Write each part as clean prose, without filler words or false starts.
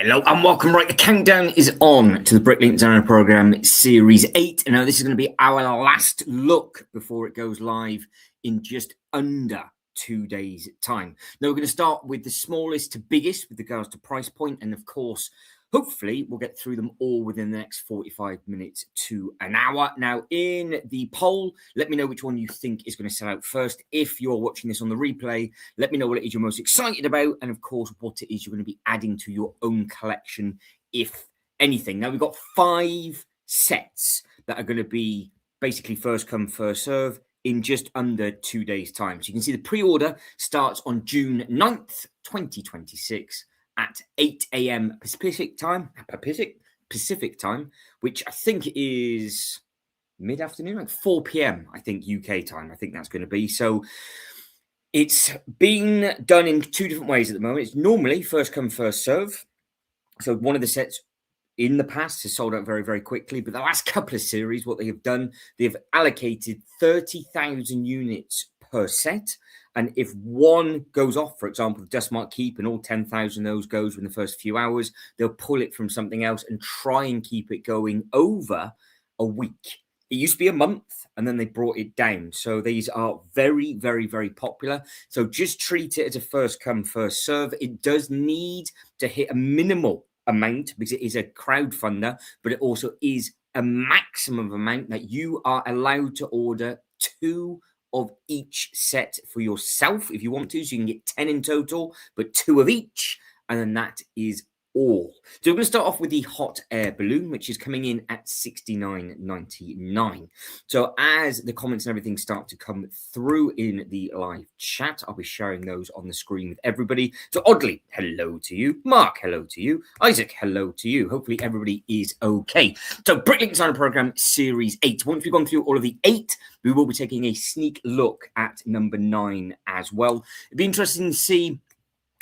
Hello and welcome. Right, the countdown is on to the Bricklink Designer Program Series 8. And now this is going to be our last look before it goes live in just under 2 days' time. Now we're going to start with the smallest to biggest with regards to price point, and of course, hopefully we'll get through them all within the next 45 minutes to an hour. Now, in the poll, let me know which one you think is going to sell out first. If you're watching this on the replay, let me know what it is you're most excited about, and of course, what it is you're going to be adding to your own collection, if anything. Now, we've got 5 sets that are going to be basically first come, first serve in just under 2 days' time. So you can see the pre-order starts on June 9th, 2026. At 8 a.m. Pacific time, which I think is mid-afternoon, like 4 p.m. I think UK time. I think that's going to be. So it's been done in 2 different ways at the moment. It's normally first come, first serve. So one of the sets in the past has sold out very, very quickly. But the last couple of series, what they have done, they've allocated 30,000 units per set. And if one goes off, for example, the Dustmark Keep, and all 10,000 of those goes in the first few hours, they'll pull it from something else and try and keep it going over a week. It used to be a month, and then they brought it down. So these are very, very, very popular. So just treat it as a first come, first serve. It does need to hit a minimal amount because it is a crowdfunder, but it also is a maximum amount that you are allowed to order 2 of each set for yourself if you want to. So you can get 10 in total, but 2 of each, and then that is all. So we're going to start off with the hot air balloon, which is coming in at $69.99. So as the comments and everything start to come through in the live chat, I'll be sharing those on the screen with everybody. So Oddly, hello to you. Mark, hello to you. Isaac, hello to you. Hopefully everybody is okay. So Bricklink Designer Program Series 8. Once we've gone through all of the 8, we will be taking a sneak look at number 9 as well. It'd be interesting to see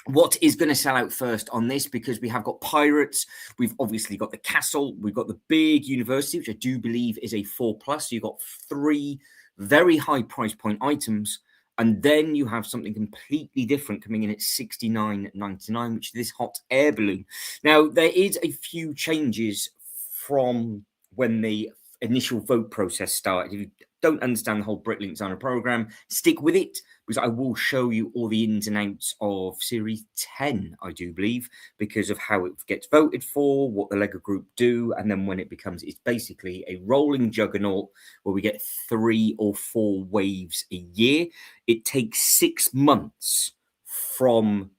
what is going to sell out first on this, because we have got Pirates, we've obviously got the Castle, we've got the big University, which I do believe is a 4+. So you've got 3 very high price point items, and then you have something completely different coming in at $69.99, which is this hot air balloon. Now, there is a few changes from when the initial vote process started. If you don't understand the whole Bricklink Designer Program, stick with it, because I will show you all the ins and outs of Series 10, I do believe, because of how it gets voted for, what the LEGO group do, and then when it becomes, it's basically a rolling juggernaut where we get 3 or 4 waves a year. It takes 6 months from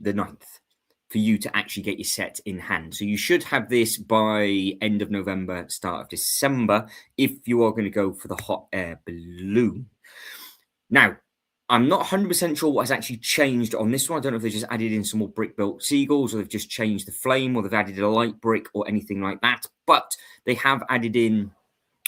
the 9th for you to actually get your set in hand. So you should have this by end of November, start of December, if you are going to go for the hot air balloon. Now, I'm not 100% sure what has actually changed on this one. I don't know if they just added in some more brick-built seagulls, or they've just changed the flame, or they've added a light brick or anything like that. But they have added in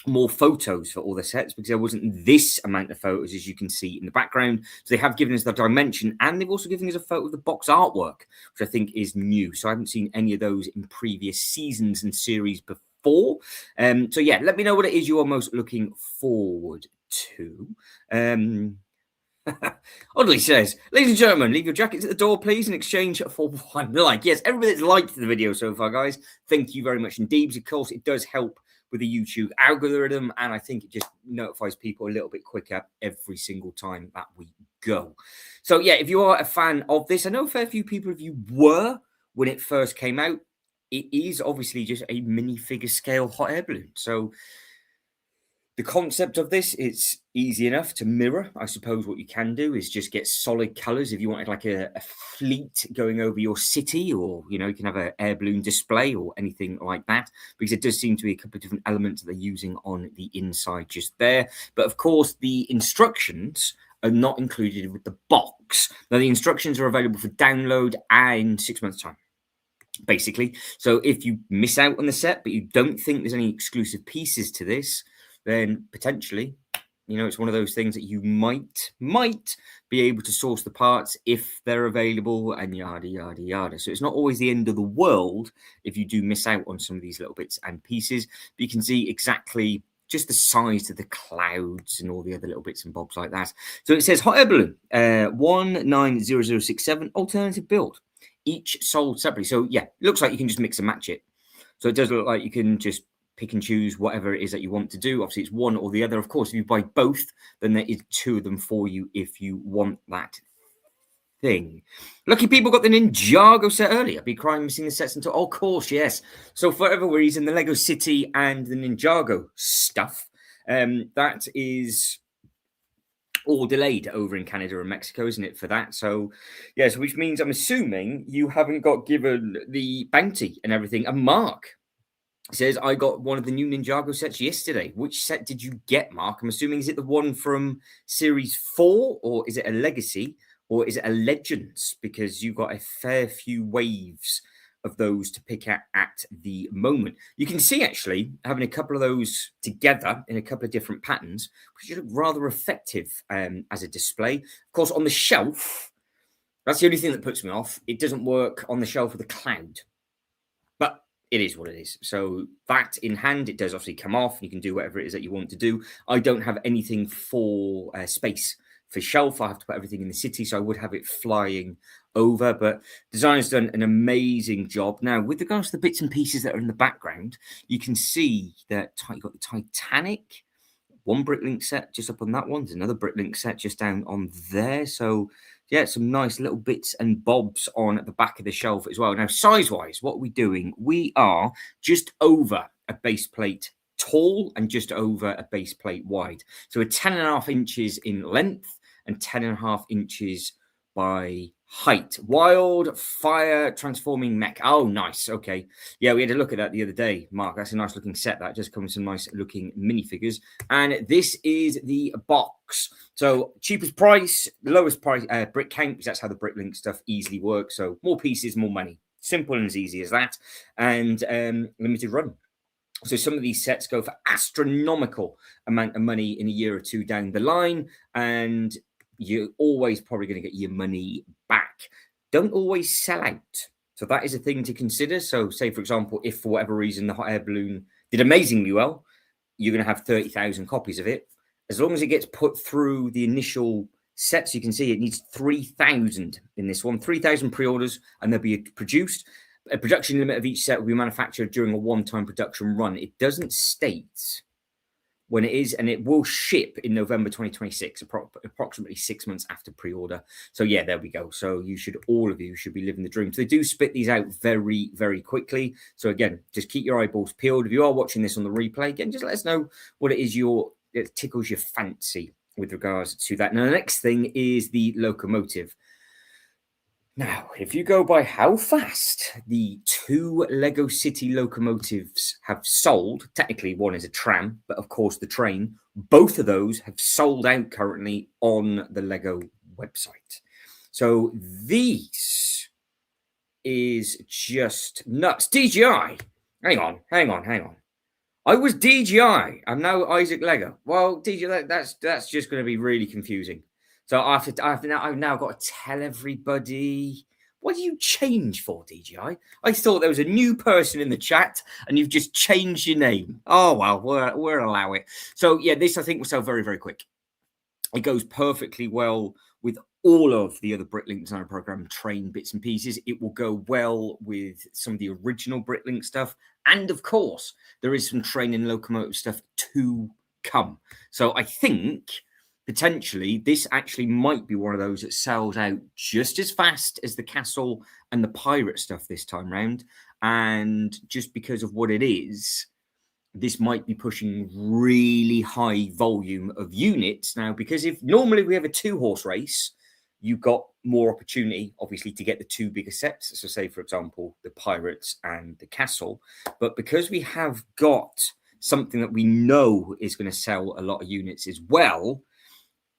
more photos for all the sets, because there wasn't this amount of photos, as you can see in the background. So they have given us the dimension, and they've also given us a photo of the box artwork, which I think is new. So I haven't seen any of those in previous seasons and series before. So yeah, let me know what it is you are most looking forward to. Oddly says, ladies and gentlemen, leave your jackets at the door, please, in exchange for 1 like. Yes, everybody that's liked the video so far, guys, thank you very much indeed. Because of course, it does help with the YouTube algorithm, and I think it just notifies people a little bit quicker every single time that we go. So yeah, if you are a fan of this, I know a fair few people of you were when it first came out. It is obviously just a minifigure scale hot air balloon. So the concept of this, it's easy enough to mirror. I suppose what you can do is just get solid colors. If you wanted like a fleet going over your city, or, you know, you can have an air balloon display or anything like that, because it does seem to be a couple of different elements that they're using on the inside just there. But of course, the instructions are not included with the box. Now, the instructions are available for download in 6 months' time, basically. So if you miss out on the set, but you don't think there's any exclusive pieces to this, then potentially, you know, it's one of those things that you might be able to source the parts if they're available, and yada, yada, yada. So it's not always the end of the world if you do miss out on some of these little bits and pieces. But you can see exactly just the size of the clouds and all the other little bits and bobs like that. So it says hot air balloon, 190067, alternative build. each sold separately. So yeah, it looks like you can just mix and match it. So it does look like you can just pick and choose whatever it is that you want to do. Obviously, it's one or the other. Of course, if you buy both, then there is two of them for you if you want that thing. Lucky people got the Ninjago set earlier. Be crying missing the sets until, oh, of course, yes. So for whatever reason, the Lego City and the Ninjago stuff, that is all delayed over in Canada and Mexico, isn't it, for that? So, yes, which means I'm assuming you haven't got given the bounty and everything a mark. It says, I got one of the new Ninjago sets yesterday. Which set did you get, Mark? I'm assuming, is it the one from Series 4, or is it a Legacy, or is it a Legends? Because you got a fair few waves of those to pick at the moment. You can see, actually, having a couple of those together in a couple of different patterns, which look rather effective as a display. Of course, on the shelf, that's the only thing that puts me off. It doesn't work on the shelf with a cloud. But it is what it is. So that in hand, it does obviously come off. You can do whatever it is that you want to do. I don't have anything for space for shelf. I have to put everything in the city, so I would have it flying over. But design's done an amazing job. Now, with regards to the bits and pieces that are in the background, you can see that you've got the Titanic, one Bricklink set just up on that one. There's another Bricklink set just down on there. So yeah, some nice little bits and bobs on the back of the shelf as well. Now, size-wise, what are we doing? We are just over a base plate tall and just over a base plate wide. So we're 10.5 inches in length and 10.5 inches by height. Wildfire transforming mech. Oh, nice. Okay. Yeah, we had a look at that the other day, Mark. That's a nice looking set. That just comes with some nice looking minifigures. And this is the box. So cheapest price, lowest price, brick count, because that's how the Bricklink stuff easily works. So more pieces, more money. Simple and as easy as that. And limited run. So some of these sets go for astronomical amount of money in a year or two down the line. And you're always probably going to get your money back. Don't always sell out. So that is a thing to consider. So say, for example, if for whatever reason the hot air balloon did amazingly well, you're going to have 30,000 copies of it. As long as it gets put through the initial sets, you can see it needs 3,000 in this one, 3,000 pre-orders, and they'll be produced. A production limit of each set will be manufactured during a one-time production run. It doesn't state when it is, and it will ship in November 2026, approximately 6 months after pre-order. So yeah, there we go. So all of you should be living the dream. So they do spit these out very, very quickly. So again, just keep your eyeballs peeled. If you are watching this on the replay, again, just let us know what it is it tickles your fancy with regards to that. Now, the next thing is the locomotive. Now, if you go by how fast the two Lego City locomotives have sold, technically one is a tram, but of course the train, both of those have sold out currently on the Lego website. So these is just nuts. DJI, hang on. I was DJI. I'm now Isaac Lego. Well, DJI, that's just going to be really confusing. So I've now got to tell everybody, what do you change for, DJI? I thought there was a new person in the chat and you've just changed your name. Oh, well, we'll allow it. So yeah, this I think will sell very, very quick. It goes perfectly well with all of the other Bricklink Designer Program train bits and pieces. It will go well with some of the original Bricklink stuff. And of course, there is some train and locomotive stuff to come. So I think potentially this actually might be one of those that sells out just as fast as the castle and the pirate stuff this time round. And just because of what it is, this might be pushing really high volume of units now, because if normally we have a 2-horse race, you've got more opportunity, obviously, to get the two bigger sets. So say, for example, the pirates and the castle. But because we have got something that we know is going to sell a lot of units as well,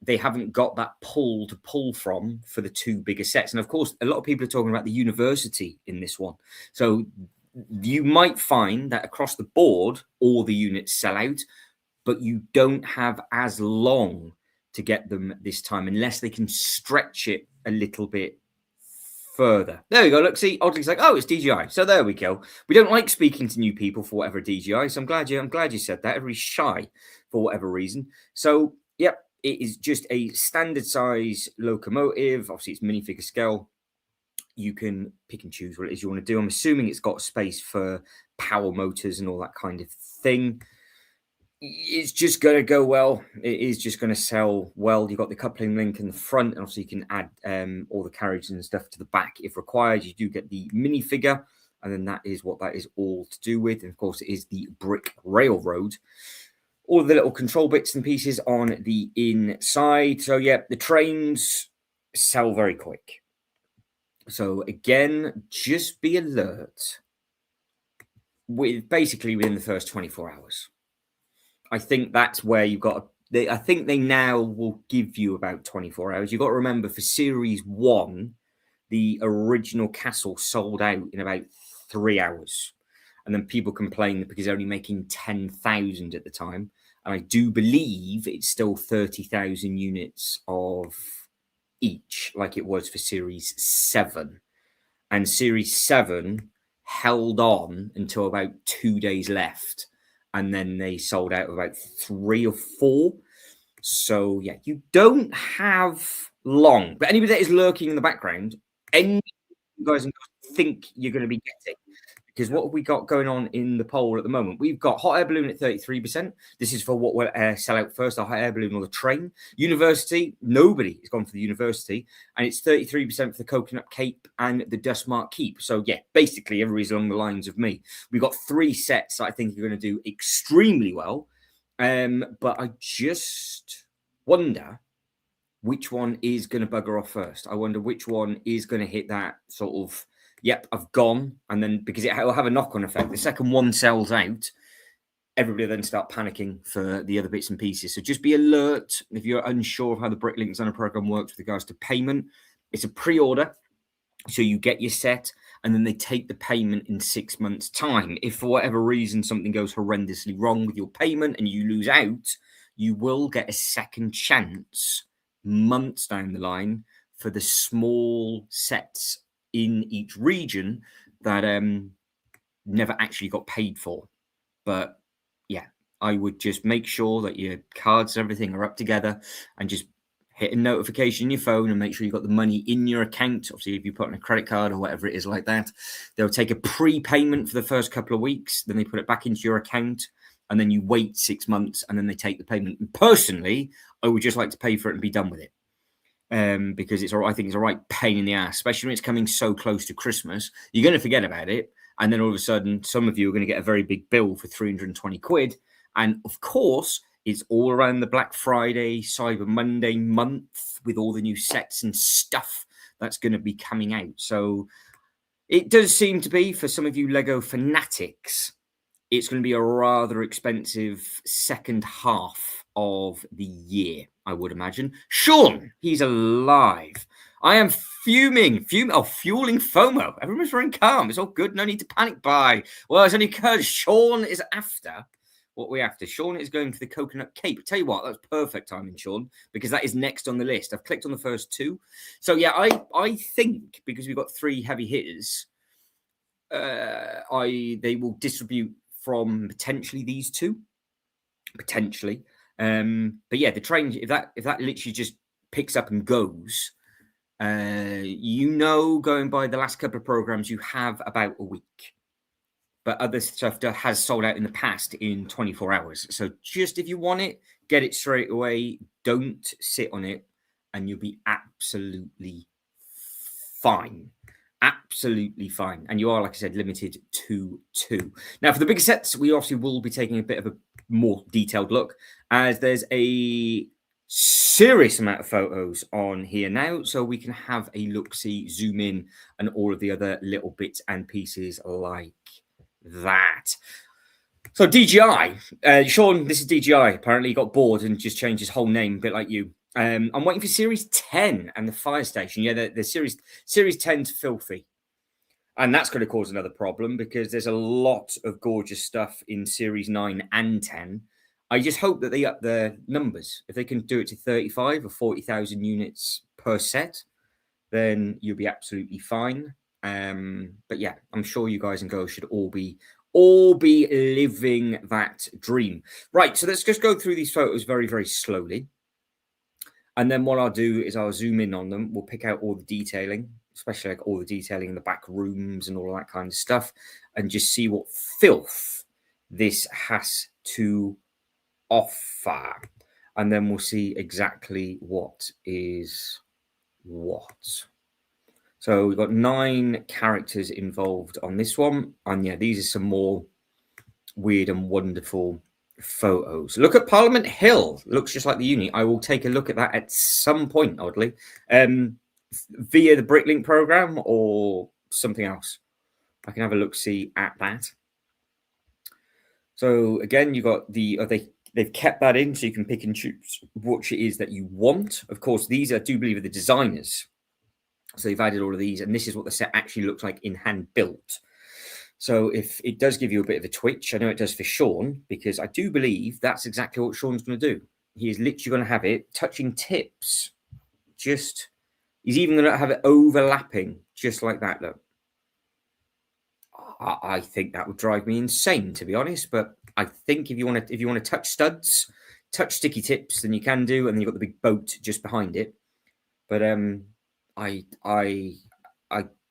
they haven't got that pull to pull from for the two bigger sets. And of course, a lot of people are talking about the university in this one. So you might find that across the board, all the units sell out, but you don't have as long to get them this time unless they can stretch it a little bit further. There we go. Look, see, Oddly's like, oh, it's DJI. So there we go. We don't like speaking to new people for whatever DJI. So I'm glad you said that. Everybody's shy for whatever reason. So, yep, it is just a standard size locomotive. Obviously, it's minifigure scale. you can pick and choose what it is you want to do. I'm assuming it's got space for power motors and all that kind of thing. It's just going to go well. It is just going to sell well. You've got the coupling link in the front, and obviously you can add all the carriages and stuff to the back if required. You do get the minifigure, and then that is what that is all to do with. And of course, it is the Brick Railroad. All of the little control bits and pieces on the inside. So yeah, the trains sell very quick. So again, just be alert with basically within the first 24 hours. I think that's where you've got. I think they now will give you about 24 hours. You've got to remember for Series 1, the original castle sold out in about 3 hours. And then people complained because they're only making 10,000 at the time. And I do believe it's still 30,000 units of each, like it was for Series 7. And Series 7 held on until about 2 days left. And then they sold out about 3 or 4. So, yeah, you don't have long. But anybody that is lurking in the background, any you guys think you're going to be getting. Because what have we got going on in the poll at the moment? We've got hot air balloon at 33%. This is for what will sell out first, the hot air balloon or the train. University, nobody has gone for the university. And it's 33% for the Coconut Cape and the Dustmark Keep. So, yeah, basically everybody's along the lines of me. We've got 3 sets that I think are going to do extremely well. But I just wonder which one is going to bugger off first. I wonder which one is going to hit that sort of, yep, I've gone. And then because it will have a knock-on effect. The second one sells out, everybody then start panicking for the other bits and pieces. So just be alert if you're unsure of how the Bricklink Designer program works with regards to payment. It's a pre-order. So you get your set and then they take the payment in 6 months' time. If for whatever reason something goes horrendously wrong with your payment and you lose out, you will get a second chance months down the line for the small sets in each region that never actually got paid for. But yeah, I would just make sure that your cards and everything are up together and just hit a notification on your phone and make sure you've got the money in your account. Obviously, if you put on a credit card or whatever it is like that, they'll take a prepayment for the first couple of weeks, then they put it back into your account, and then you wait 6 months and then they take the payment. And personally, I would just like to pay for it and be done with it. Because I think it's a right pain in the ass, especially when it's coming so close to Christmas. You're going to forget about it. And then all of a sudden, some of you are going to get a very big bill for 320 quid. And of course, it's all around the Black Friday, Cyber Monday month with all the new sets and stuff that's going to be coming out. So it does seem to be, for some of you Lego fanatics, it's going to be a rather expensive second half of the year, I would imagine. Sean, he's alive. I am fueling FOMO. Everyone's very calm. It's all good. No need to panic buy. Well, it's only because Sean is after what we after. Sean is going for the Coconut Cape. Tell you what, that's perfect timing, Sean, because that is next on the list. I've clicked on the first 2. So, yeah, I think because we've got 3 heavy hitters, they will distribute from potentially these 2. Potentially. But yeah, the train, if that literally just picks up and goes, going by the last couple of programs, you have about a week. But other stuff has sold out in the past in 24 hours. So just if you want it, get it straight away. Don't sit on it, and you'll be absolutely fine. Absolutely fine. And you are, like I said, limited to 2. Now, for the bigger sets, we obviously will be taking a bit of a more detailed look, as there's a serious amount of photos on here now, so we can have a look-see, zoom in, and all of the other little bits and pieces like that. So DJI, Sean, this is DJI. Apparently he got bored and just changed his whole name, a bit like you. I'm waiting for Series 10 and the Fire Station. Yeah, the Series 10's filthy. And that's going to cause another problem because there's a lot of gorgeous stuff in Series 9 and 10. I just hope that they up the numbers. If they can do it to 35 or 40,000 units per set, then you'll be absolutely fine. But yeah, I'm sure you guys and girls should all be living that dream. Right, so let's just go through these photos very, very slowly. And then what I'll do is I'll zoom in on them. We'll pick out all the detailing. especially like all the detailing in the back rooms and all of that kind of stuff, and just see what filth this has to offer. And then we'll see exactly what is what. So we've got 9 characters involved on this one. And yeah, these are some more weird and wonderful photos. Look at Parliament Hill. Looks just like the uni. I will take a look at that at some point, oddly, via the Bricklink program or something else. I can have a look-see at that. So again, you got the they've kept that in, so you can pick and choose what it is that you want. Of course, these I do believe are the designers. So they've added all of these, and this is what the set actually looks like in hand built. So if it does give you a bit of a twitch, I know it does for Sean, because I do believe that's exactly what Sean's going to do. He is literally going to have it touching tips. He's even going to have it overlapping just like that, look. I think that would drive me insane, to be honest. But I think if you want to touch studs, touch sticky tips, then you can do, and then you've got the big boat just behind it. But I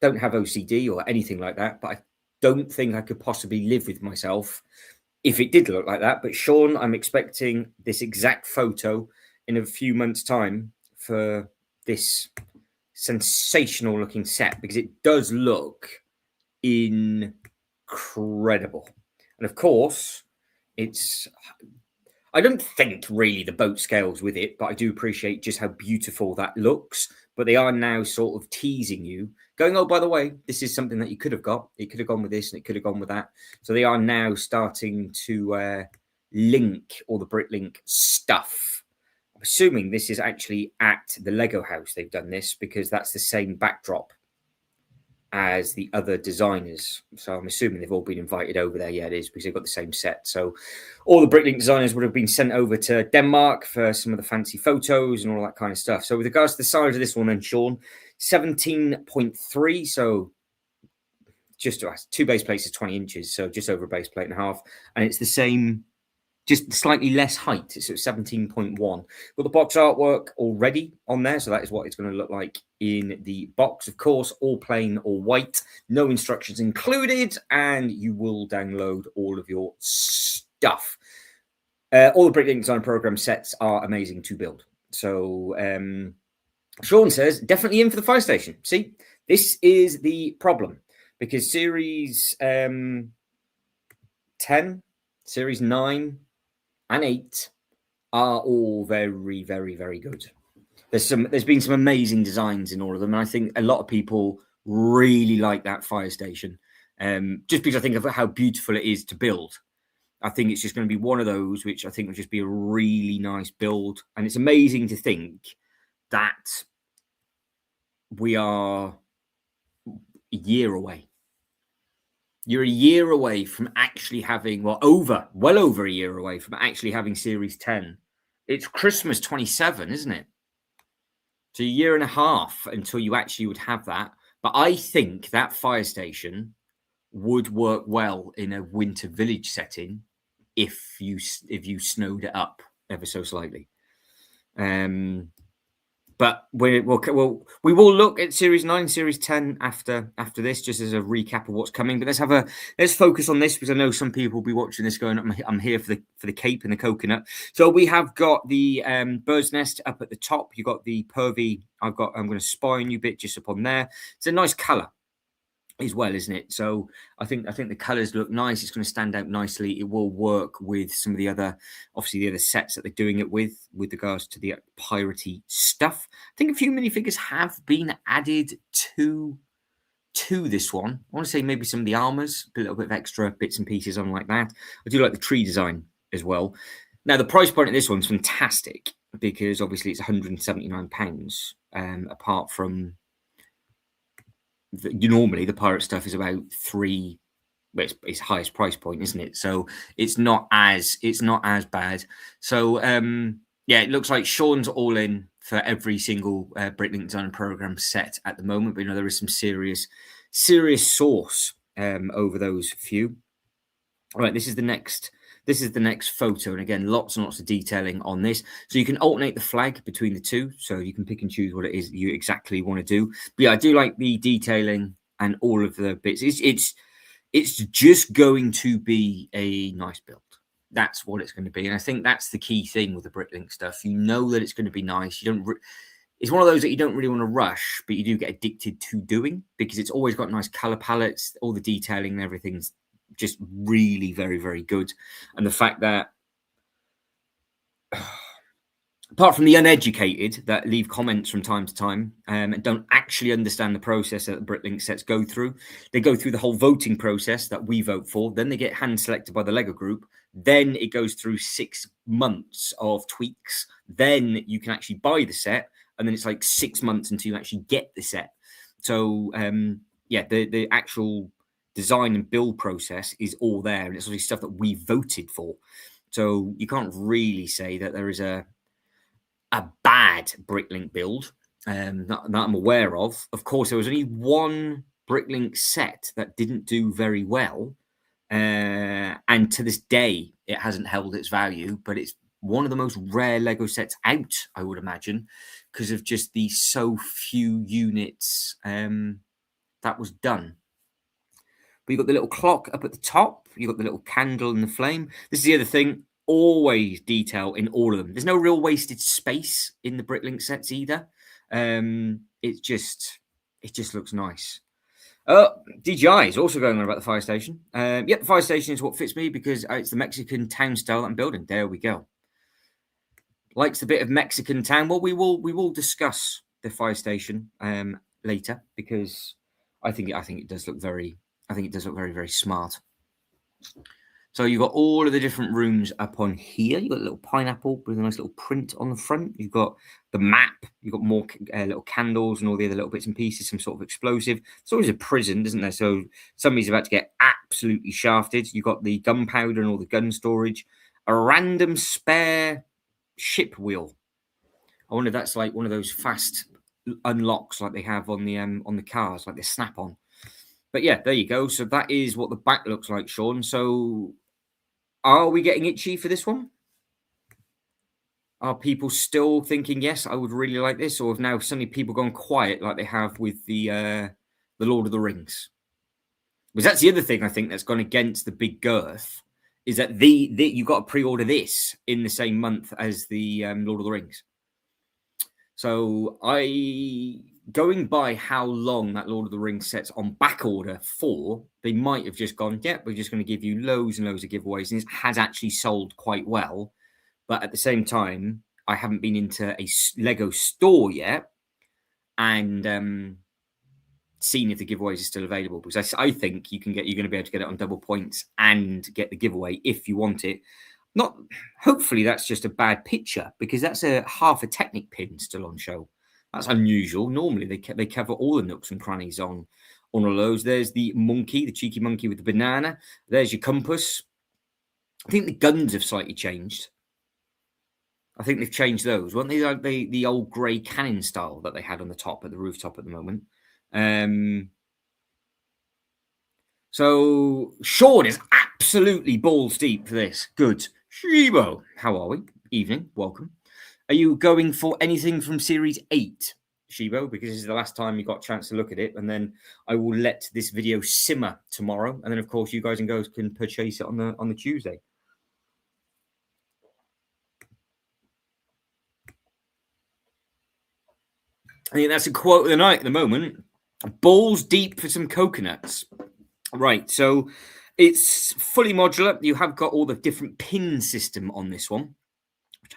don't have OCD or anything like that, but I don't think I could possibly live with myself if it did look like that. But Sean, I'm expecting this exact photo in a few months' time for this sensational looking set, because it does look incredible. And of course, I don't think really the boat scales with it, but I do appreciate just how beautiful that looks. But they are now sort of teasing you, going, oh, by the way, this is something that you could have got. It could have gone with this and it could have gone with that. So they are now starting to link all the Bricklink stuff. I'm assuming this is actually at the Lego house they've done this, because that's the same backdrop as the other designers. So I'm assuming they've all been invited over there. Yeah, it is, because they've got the same set. So all the Bricklink designers would have been sent over to Denmark for some of the fancy photos and all that kind of stuff. So with regards to the size of this one, and Sean, 17.3. So just 2 base plates is 20 inches. So just over a base plate and a half. And it's the same, just slightly less height. So it's 17.1. Got the box artwork already on there. So that is what it's going to look like in the box. Of course, all plain or white, no instructions included, and you will download all of your stuff. All the Bricklink Design Program sets are amazing to build. So Sean says, definitely in for the fire station. See, this is the problem, because Series 10, Series 9, and 8 are all very, very, very good. There's been some amazing designs in all of them, and I think a lot of people really like that fire station, just because I think of how beautiful it is to build. I think it's just going to be one of those which I think will just be a really nice build, and it's amazing to think that we are a year away. You're a year away from actually having, well over a year away from actually having Series 10. It's Christmas 27, isn't it? So a year and a half until you actually would have that. But I think that fire station would work well in a winter village setting if you snowed it up ever so slightly. But we will look at Series 9, Series 10 after this, just as a recap of what's coming. But let's focus on this, because I know some people will be watching this going, I'm here for the cape and the coconut. So we have got the bird's nest up at the top. You got the pervy. I'm going to spy on you bit just upon there. It's a nice colour as well, isn't it? So I think the colours look nice. It's going to stand out nicely. It will work with some of the other sets that they're doing it with regards to the piratey stuff. I think a few minifigures have been added to this one. I want to say maybe some of the armors, a little bit of extra bits and pieces on like that. I do like the tree design as well. Now the price point of this one's fantastic, because obviously it's £179, apart from normally the pirate stuff is about £3. Well, it's highest price point, isn't it? So it's not as bad. So yeah, it looks like Sean's all in for every single Bricklink Design Program set at the moment. But there is some serious sauce over those few. All right, this is the next This is the next photo. And again, lots and lots of detailing on this. So you can alternate the flag between the two. So you can pick and choose what it is you exactly want to do. But yeah, I do like the detailing and all of the bits. It's just going to be a nice build. That's what it's going to be. And I think that's the key thing with the Bricklink stuff. You know that it's going to be nice. You don't it's one of those that you don't really want to rush, but you do get addicted to doing, because it's always got nice color palettes, all the detailing and everything's just really very, very good. And the fact that apart from the uneducated that leave comments from time to time and don't actually understand the process that the Bricklink sets go through, they go through the whole voting process that we vote for. Then they get hand selected by the Lego group. Then it goes through 6 months of tweaks. Then you can actually buy the set. And then it's like 6 months until you actually get the set. So, yeah, the actual design and build process is all there. And it's all stuff that we voted for. So you can't really say that there is a bad Bricklink build that I'm aware of. Of course, there was only one Bricklink set that didn't do very well. And to this day, it hasn't held its value, but it's one of the most rare Lego sets out, I would imagine, because of just the so few units that was done. But you've got the little clock up at the top. You've got the little candle and the flame. This is the other thing. Always detail in all of them. There's no real wasted space in the Bricklink sets either. It just looks nice. DJI is also going on about the fire station. Yep, the fire station is what fits me because it's the Mexican town style that I'm building. There we go. Likes the bit of Mexican town. Well, we will discuss the fire station later, because I think it does look very very, very smart. So you've got all of the different rooms up on here. You've got a little pineapple with a nice little print on the front. You've got the map. You've got more little candles and all the other little bits and pieces, some sort of explosive. It's always a prison, isn't there? So somebody's about to get absolutely shafted. You've got the gunpowder and all the gun storage. A random spare ship wheel. I wonder if that's like one of those fast unlocks like they have on the cars, like the snap-on. But yeah, there you go. So that is what the back looks like, Sean. So are we getting itchy for this one? Are people still thinking, yes, I would really like this? Or have now suddenly people gone quiet like they have with the Lord of the Rings? Because that's the other thing I think that's gone against the big girth, is that you got to pre-order this in the same month as the Lord of the Rings. So going by how long that Lord of the Rings set's on back order for, they might have just gone, yeah, we're just going to give you loads and loads of giveaways. And it has actually sold quite well. But at the same time, I haven't been into a Lego store yet and seen if the giveaways are still available. Because I think you're going to be able to get it on double points and get the giveaway if you want it. Hopefully that's just a bad picture, because that's a half a Technic pin still on show. That's unusual. Normally they cover all the nooks and crannies on all of those. There's the monkey, the cheeky monkey with the banana. There's your compass. I think the guns have slightly changed. I think they've changed those. Weren't they like the old grey cannon style that they had on the top at the rooftop at the moment? So Sean is absolutely balls deep for this. Good. Shibo, how are we? Evening, welcome. Are you going for anything from Series 8, Shibo? Because this is the last time you got a chance to look at it, and then I will let this video simmer tomorrow, and then of course you guys and girls can purchase it on the Tuesday. I think that's a quote of the night at the moment. Balls deep for some coconuts. Right, so it's fully modular. You have got all the different pin system on this one, which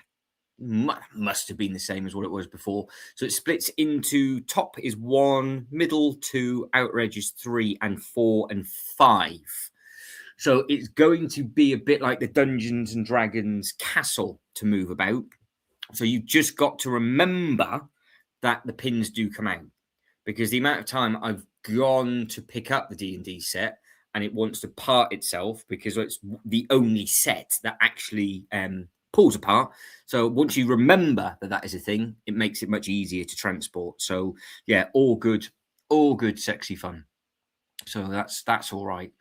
must have been the same as what it was before. So it splits into top is 1, middle 2, outer edges 3 and 4 and 5. So it's going to be a bit like the Dungeons and Dragons castle to move about. So you've just got to remember that the pins do come out, because the amount of time I've gone to pick up the D&D set and it wants to part itself, because it's the only set that actually pulls apart. So once you remember that is a thing, it makes it much easier to transport. So yeah, all good, sexy fun. So that's all right.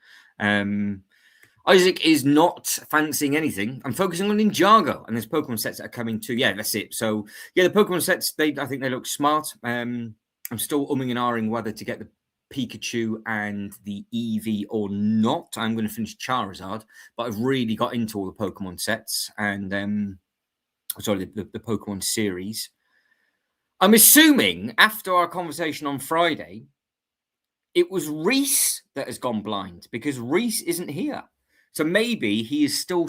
Isaac is not fancying anything. I'm focusing on Ninjago, and there's Pokemon sets that are coming too. Yeah, that's it. So yeah, the Pokemon sets, I think they look smart. I'm still umming and ahhing whether to get the Pikachu and the Eevee or not. I'm going to finish Charizard, but I've really got into all the Pokemon sets and sorry, the Pokemon series. I'm assuming after our conversation on Friday, it was Reese that has gone blind because Reese isn't here. So maybe he is still,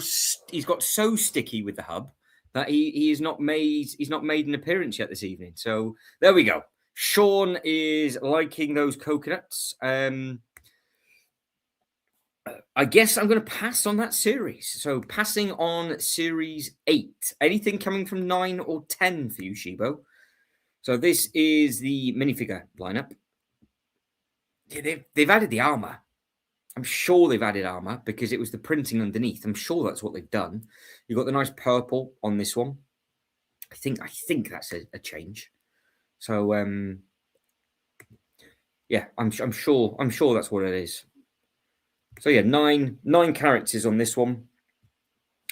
he's got so sticky with the hub that he is not made, he's not made an appearance yet this evening. So there we go. Sean is liking those coconuts. I guess I'm going to pass on that series. So passing on series 8. Anything coming from 9 or 10 for you, Shibo? So this is the minifigure lineup. Yeah, they've added the armor. I'm sure they've added armor because it was the printing underneath. I'm sure that's what they've done. You've got the nice purple on this one. I think that's a change. So yeah, I'm sure that's what it is. So yeah, nine characters on this one,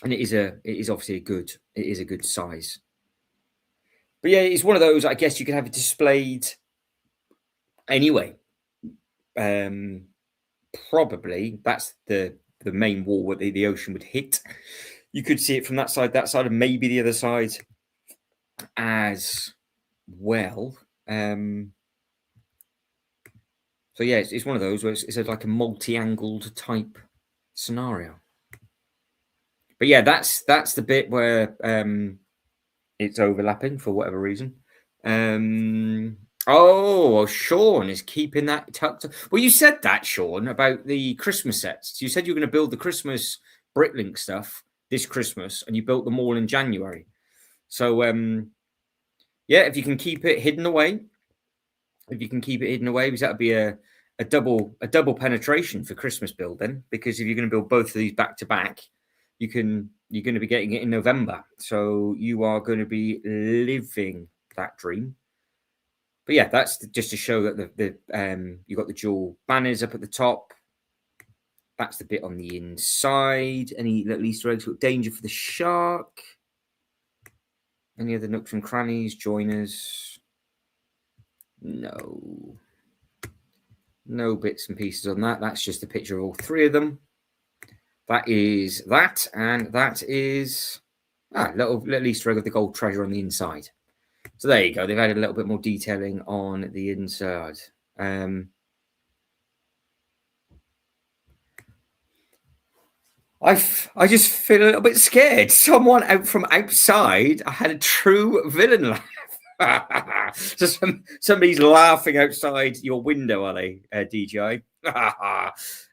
and it is obviously a good size. But yeah, it's one of those. I guess you could have it displayed anyway. Probably that's the main wall where the ocean would hit. You could see it from that side, and maybe the other side as well. So yeah, it's one of those where it's like a multi-angled type scenario. But yeah, that's the bit where it's overlapping for whatever reason. Oh, well, Sean is keeping that tucked. Well, you said that, Sean, about the Christmas sets. You said you were going to build the Christmas Bricklink stuff this Christmas, and you built them all in January. So, yeah, if you can keep it hidden away, because that'd be a double penetration for Christmas build then. Because if you're going to build both of these back to back, you're going to be getting it in November. So you are going to be living that dream. But yeah, that's just to show that you've got the dual banners up at the top. That's the bit on the inside. Any little Easter eggs? Got danger for the shark. Any other nooks and crannies? Joiners? No. No bits and pieces on that. That's just a picture of all three of them. That is that, and that is little Easter egg of the gold treasure on the inside. So there you go. They've added a little bit more detailing on the inside. I just feel a little bit scared. Someone out from outside, I had a true villain laugh. So somebody's laughing outside your window, are they, DJI?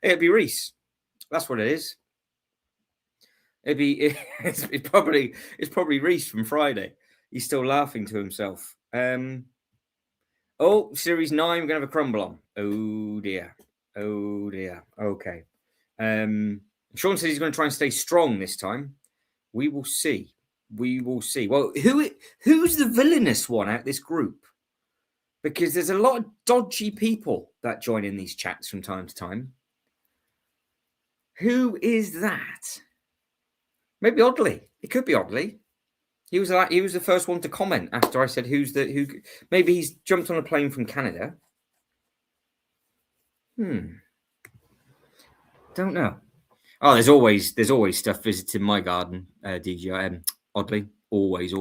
It'd be Reese. That's what it is. It's probably Reese from Friday. He's still laughing to himself. Oh, Series 9, we're going to have a crumble on. Oh, dear. Okay. Sean says he's going to try and stay strong this time. We will see. Well, who's the villainous one out this group? Because there's a lot of dodgy people that join in these chats from time to time. Who is that? Maybe Oddly. It could be Oddly. He was the first one to comment after I said who. Maybe he's jumped on a plane from Canada. Don't know. Oh, there's always stuff visiting my garden, DJI. Oddly, always.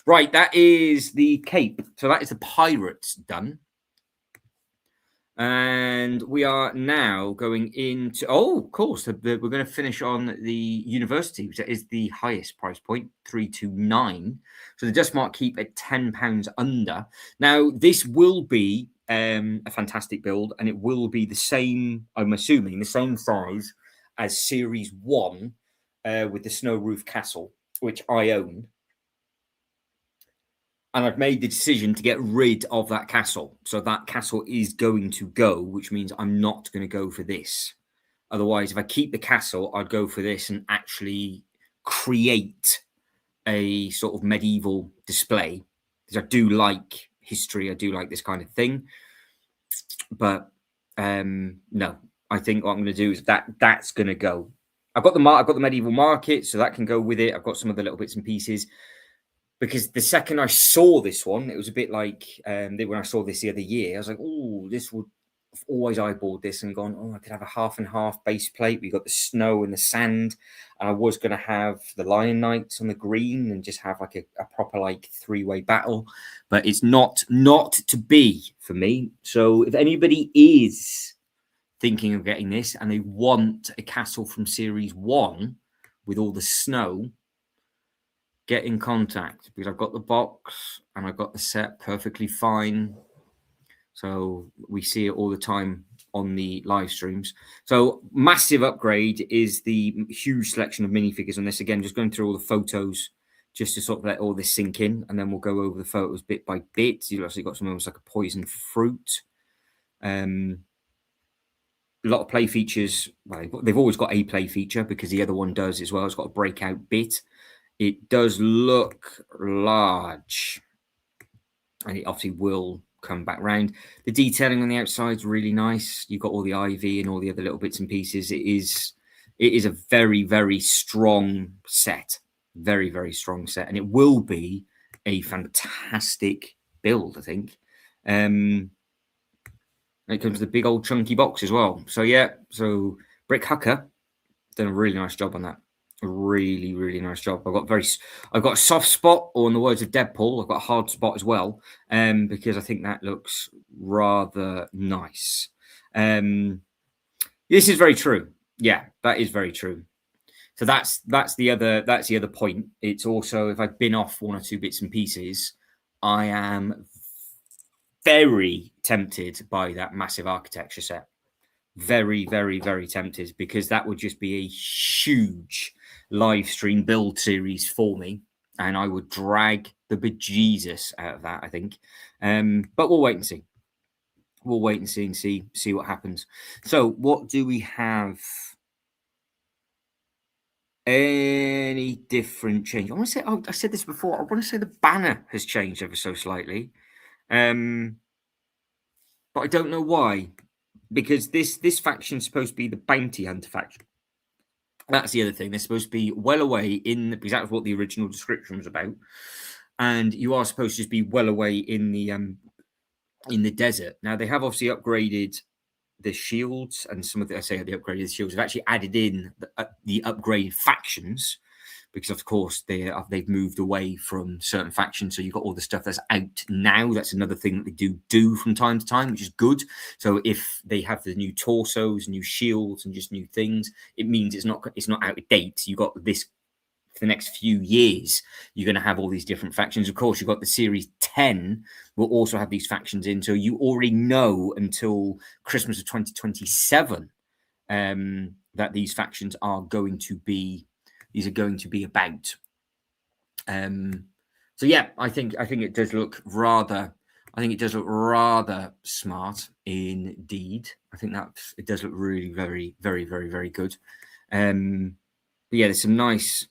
Right, that is the cape. So that is the pirates done. And we are now going into, of course, we're going to finish on the university, which is the highest price point, 329. So the Dustmark keep at £10 under. Now, this will be a fantastic build, and it will be the same, I'm assuming, the same size as Series 1 with the Snow Roof Castle, which I own. And I've made the decision to get rid of that castle. So that castle is going to go, which means I'm not going to go for this. Otherwise, if I keep the castle, I'd go for this and actually create a sort of medieval display. Because I do like history. I do like this kind of thing. But no, I think what I'm going to do is that's going to go. I've got the medieval market, so that can go with it. I've got some of the little bits and pieces. Because the second I saw this one, it was a bit like when I saw this the other year, I was like, oh, this would. I've always eyeballed this and gone, oh, I could have a half and half base plate. We got the snow and the sand. And I was going to have the Lion Knights on the green and just have like a proper like 3-way battle. But it's not to be for me. So if anybody is thinking of getting this and they want a castle from Series 1 with all the snow, get in contact, because I've got the box and I've got the set perfectly fine. So we see it all the time on the live streams. So massive upgrade is the huge selection of minifigures on this. Again, just going through all the photos just to sort of let all this sink in, and then we'll go over the photos bit by bit. You've also got some almost like a poison fruit. A lot of play features. Well, they've always got a play feature because the other one does as well. It's got a breakout bit. It does look large, and it obviously will come back round. The detailing on the outside is really nice. You've got all the ivy and all the other little bits and pieces. It is a very, very strong set. Very, very strong set. And it will be a fantastic build, I think. It comes with a big old chunky box as well. So, yeah. So, Brick Hucker done a really nice job on that. Really, really nice job. I've got a soft spot, or in the words of Deadpool, I've got a hard spot as well, because I think that looks rather nice. This is very true. Yeah, that is very true. So that's the other point. It's also, if I've been off one or two bits and pieces, I am very tempted by that massive architecture set. Very, very, very tempted, because that would just be a huge live stream build series for me, and I would drag the bejesus out of that, I think. But we'll wait and see. We'll wait and see what happens. So, what do we have? Any different change? I want to say, I said this before. I want to say the banner has changed ever so slightly, but I don't know why. Because this faction is supposed to be the bounty hunter faction. That's the other thing. They're supposed to be well away because that's what the original description was about. And you are supposed to just be well away in the desert. Now, they have obviously upgraded the shields, and some of the upgraded shields have actually added in the upgraded factions, because of course they've moved away from certain factions. So you've got all the stuff that's out now. That's another thing that they do from time to time, which is good. So if they have the new torsos, new shields, and just new things, it means it's not out of date. You've got this for the next few years. You're going to have all these different factions. Of course, you've got the Series 10 will also have these factions in. So you already know until Christmas of 2027 that these factions are going to be. These are going to be about. So yeah, I think it does look rather. I think it does look rather smart indeed. I think that it does look really very, very, very, very good. But yeah, there's some nice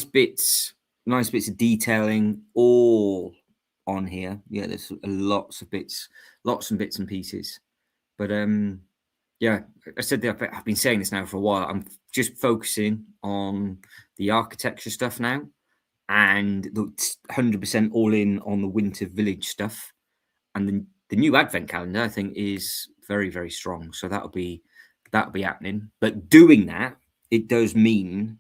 bits of detailing all on here. Yeah, there's lots and bits and pieces. But yeah, I said that I've been saying this now for a while. I'm just focusing on the architecture stuff now, and 100% all in on the Winter Village stuff. And the new Advent calendar, I think, is very, very strong. So that'll be happening. But doing that, it does mean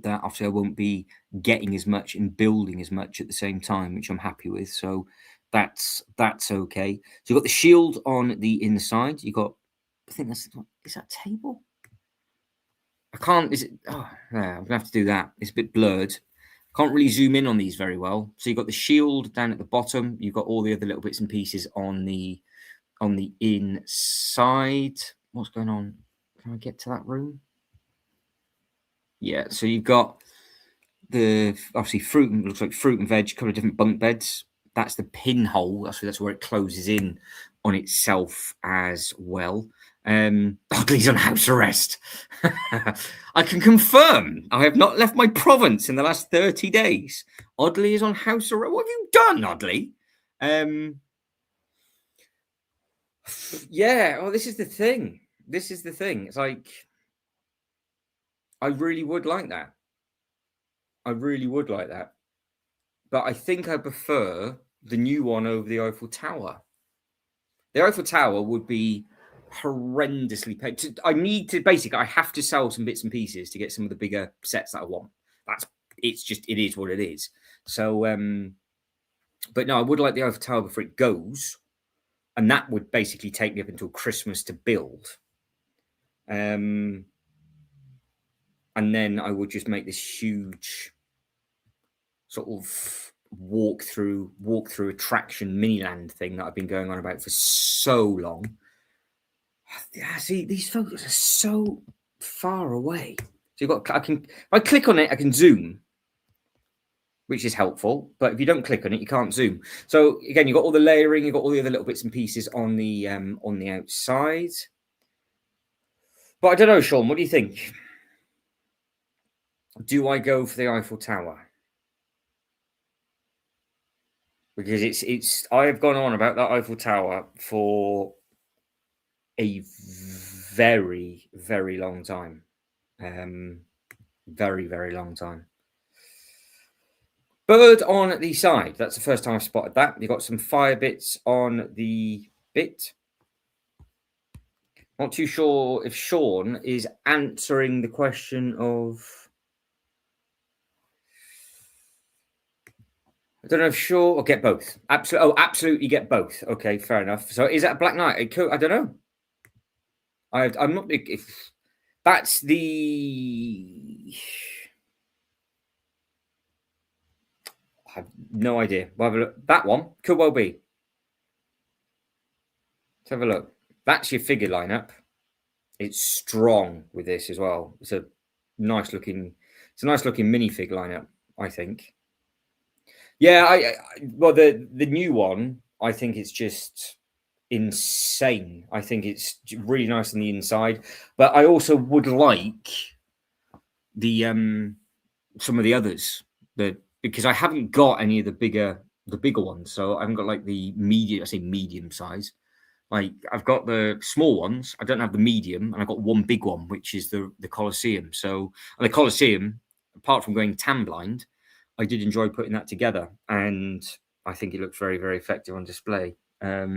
that obviously I won't be getting as much and building as much at the same time, which I'm happy with. So that's okay. So you've got the shield on the inside. You got, I think is that table? I can't. Is it? Oh, yeah, I'm gonna have to do that. It's a bit blurred. Can't really zoom in on these very well. So you've got the shield down at the bottom. You've got all the other little bits and pieces on the inside. What's going on? Can I get to that room? Yeah. So you've got the obviously fruit. Looks like fruit and veg. A couple of different bunk beds. That's the pinhole. That's where it closes in on itself as well. Oddly's on house arrest. I can confirm I have not left my province in the last 30 days. Oddly is on house arrest. What have you done, Oddly? Yeah, well, this is the thing. This is the thing. It's like I really would like that. I really would like that. But I think I prefer the new one over the Eiffel Tower. The Eiffel Tower would be horrendously paid. I need to basically. I have to sell some bits and pieces to get some of the bigger sets that I want. That's it's just it is what it is. So, but no, I would like the Eiffel Tower before it goes, and that would basically take me up until Christmas to build. And then I would just make this huge sort of walk through attraction Miniland thing that I've been going on about for so long. Yeah, see, these photos are so far away. So if I click on it, I can zoom, which is helpful. But if you don't click on it, you can't zoom. So again, you've got all the layering, you've got all the other little bits and pieces on the outside. But I don't know, Sean, what do you think? Do I go for the Eiffel Tower? Because it's I have gone on about that Eiffel Tower for a very, very long time. Very, very long time. Bird on the side. That's the first time I've spotted that. You've got some fire bits on the bit. Not too sure if Sean is answering the question of... I don't know if Sean... Or get both. Absolutely get both. Okay, fair enough. So is that a Black Knight? I don't know. I'm not... If that's the... I have no idea. We'll have a look. That one could well be. Let's have a look. That's your figure lineup. It's strong with this as well. It's a nice looking minifig lineup, I think. Yeah, well the new one, I think it's just insane. I think it's really nice on the inside, but I also would like the some of the others because I haven't got any of the bigger ones. So I haven't got like the medium size. Like I've got the small ones. I don't have the medium, and I've got one big one, which is the Colosseum. So and the Colosseum, apart from going tan blind, I did enjoy putting that together, and I think it looks very, very effective on display. Okay.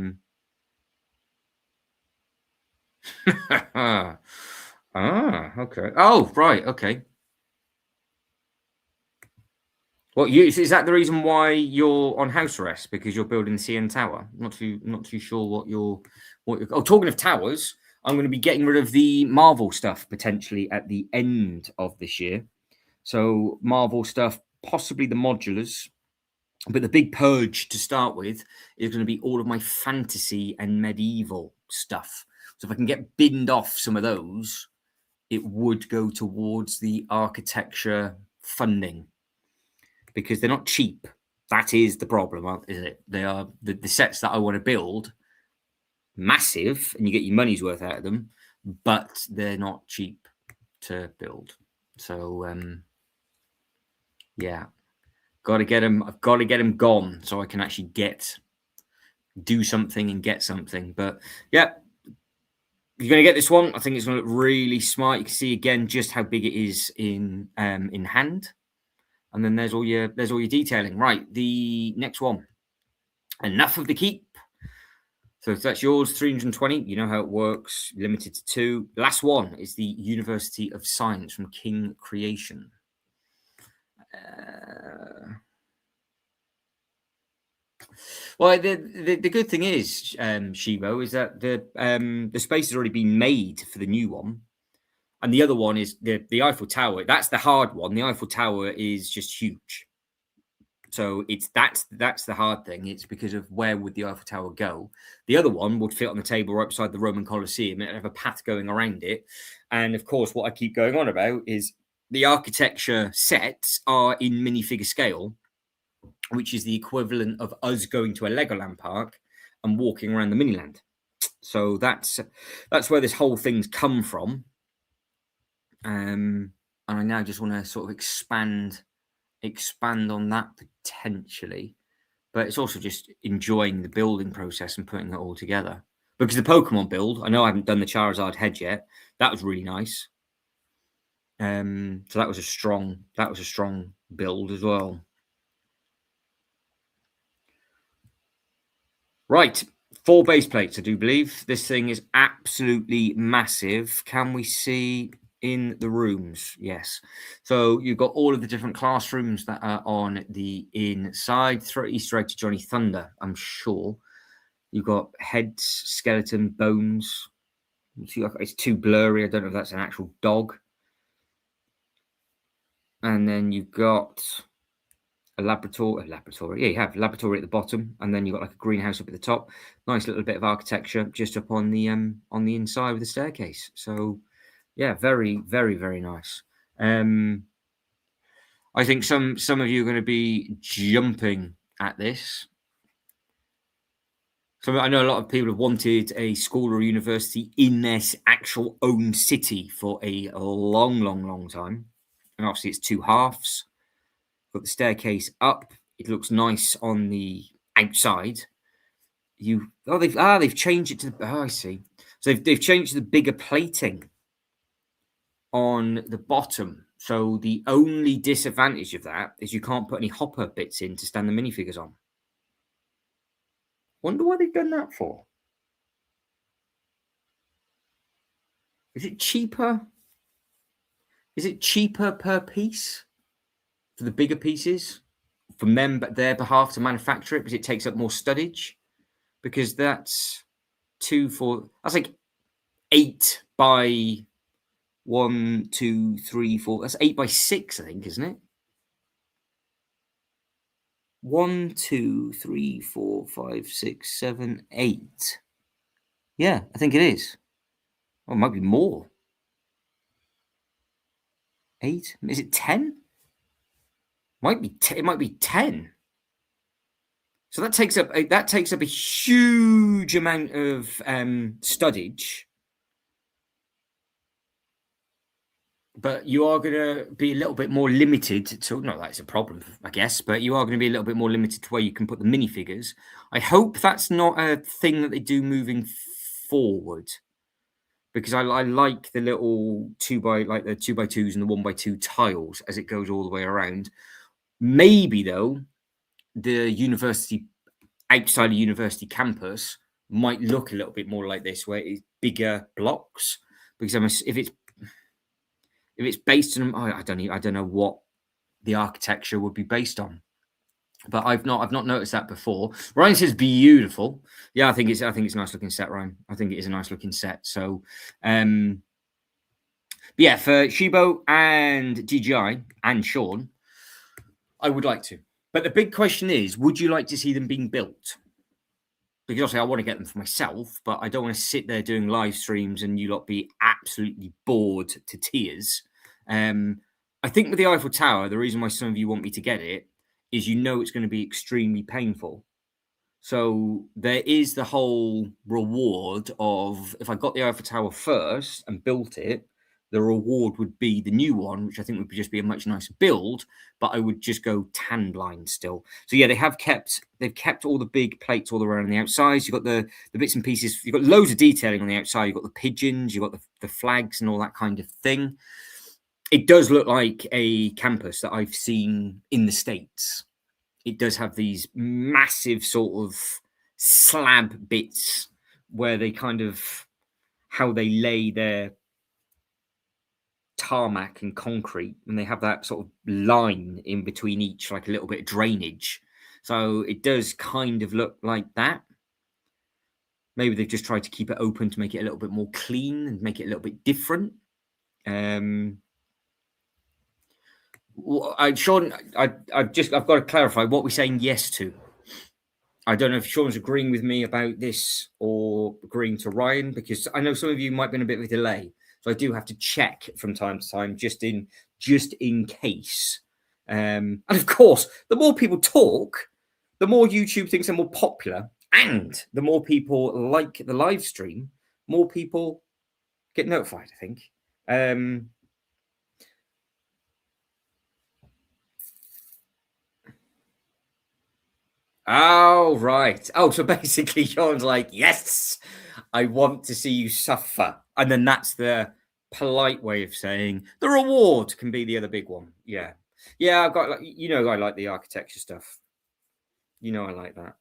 Oh, right. Okay. Well, is that the reason why you're on house arrest, because you're building the CN Tower? Not too sure what you're. Oh, talking of towers, I'm going to be getting rid of the Marvel stuff potentially at the end of this year. So Marvel stuff, possibly the modulars, but the big purge to start with is going to be all of my fantasy and medieval stuff. So if I can get binned off some of those, it would go towards the architecture funding, because they're not cheap. That is the problem, isn't it? They are the sets that I want to build, massive, and you get your money's worth out of them, but they're not cheap to build. So yeah, got to get them. I've got to get them gone so I can actually do something and get something. But yeah, you're going to get this one. I think it's going to look really smart. You can see again just how big it is in hand. And then there's all your detailing. Right, the next one. Enough of the keep. So if that's yours, 320. You know how it works. Limited to 2. The last one is the University of Science from King Creation. Well, the good thing is, Shibo, is that the space has already been made for the new one. And the other one is the Eiffel Tower. That's the hard one. The Eiffel Tower is just huge. So that's the hard thing. It's because of where would the Eiffel Tower go. The other one would fit on the table right beside the Roman Colosseum. It'd have a path going around it. And of course, what I keep going on about is the architecture sets are in minifigure scale, which is the equivalent of us going to a Legoland park and walking around the Miniland. So that's where this whole thing's come from. And I now just want to sort of expand on that potentially, but it's also just enjoying the building process and putting it all together. because the Pokemon build, I know I haven't done the Charizard head yet. That was really nice. So that was a strong build as well. Right, 4 base plates, I do believe. This thing is absolutely massive. Can we see in the rooms? Yes. So you've got all of the different classrooms that are on the inside. Throw Easter egg to Johnny Thunder, I'm sure. You've got heads, skeleton, bones. It's too blurry. I don't know if that's an actual dog. And then you've got a laboratory. Yeah, you have a laboratory at the bottom, and then you've got like a greenhouse up at the top. Nice little bit of architecture just up on the inside of the staircase. So yeah, very, very, very nice. I think some of you are going to be jumping at this. So I know a lot of people have wanted a school or university in their actual own city for a long, long, long time. And obviously it's 2 halves. Got the staircase up. It looks nice on the outside. They've changed it to I see. So they've changed to the bigger plating on the bottom. So the only disadvantage of that is you can't put any hopper bits in to stand the minifigures on. Wonder why they've done that for. Is it cheaper? Is it cheaper per piece for the bigger pieces from them, but their behalf to manufacture it because it takes up more studdage? Because that's that's like 8 by 1, 2, 3, 4. That's 8 by 6, I think, isn't it? 1, 2, 3, 4, 5, 6, 7, 8. Yeah, I think it is. Oh, it might be more. 8? Is it 10? It might be 10. So that takes up a huge amount of studdage. But you are going to be a little bit more limited to, not that it's a problem, I guess, but you are going to be a little bit more limited to where you can put the minifigures. I hope that's not a thing that they do moving forward, because I like the little 2x2s and the 1x2 tiles as it goes all the way around. Maybe though, the university outside of university campus might look a little bit more like this, where it's bigger blocks. Because if it's based on, I don't know what the architecture would be based on, but I've not noticed that before. Ryan says beautiful. Yeah, I think it's a nice looking set, Ryan. I think it is a nice looking set. So, but yeah, for Shibo and DJI and Sean, I would like to. But the big question is, would you like to see them being built? Because obviously I want to get them for myself, but I don't want to sit there doing live streams and you lot be absolutely bored to tears. I think with the Eiffel Tower, the reason why some of you want me to get it is it's going to be extremely painful. So there is the whole reward of, if I got the Eiffel Tower first and built it, the reward would be the new one, which I think would just be a much nicer build, but I would just go tan blind still. So yeah, they've kept all the big plates all around the outside. You've got the bits and pieces. You've got loads of detailing on the outside. You've got the pigeons. You've got the flags and all that kind of thing. It does look like a campus that I've seen in the States. It does have these massive sort of slab bits where they kind of, how they lay their tarmac and concrete, and they have that sort of line in between each, like a little bit of drainage. So it does kind of look like that. Maybe they've just tried to keep it open to make it a little bit more clean and make it a little bit different. Sean, I've got to clarify what we're saying yes to. I don't know if Sean's agreeing with me about this or agreeing to Ryan, because I know some of you might be in a bit of a delay. So I do have to check from time to time, just in case. And of course, the more people talk, the more YouTube thinks they're more popular, and the more people like the live stream, more people get notified, I think. Oh, right. Oh, so basically Sean's like, yes, I want to see you suffer. And then that's the polite way of saying the reward can be the other big one. Yeah. Yeah, I've got, like, I like the architecture stuff. I like that.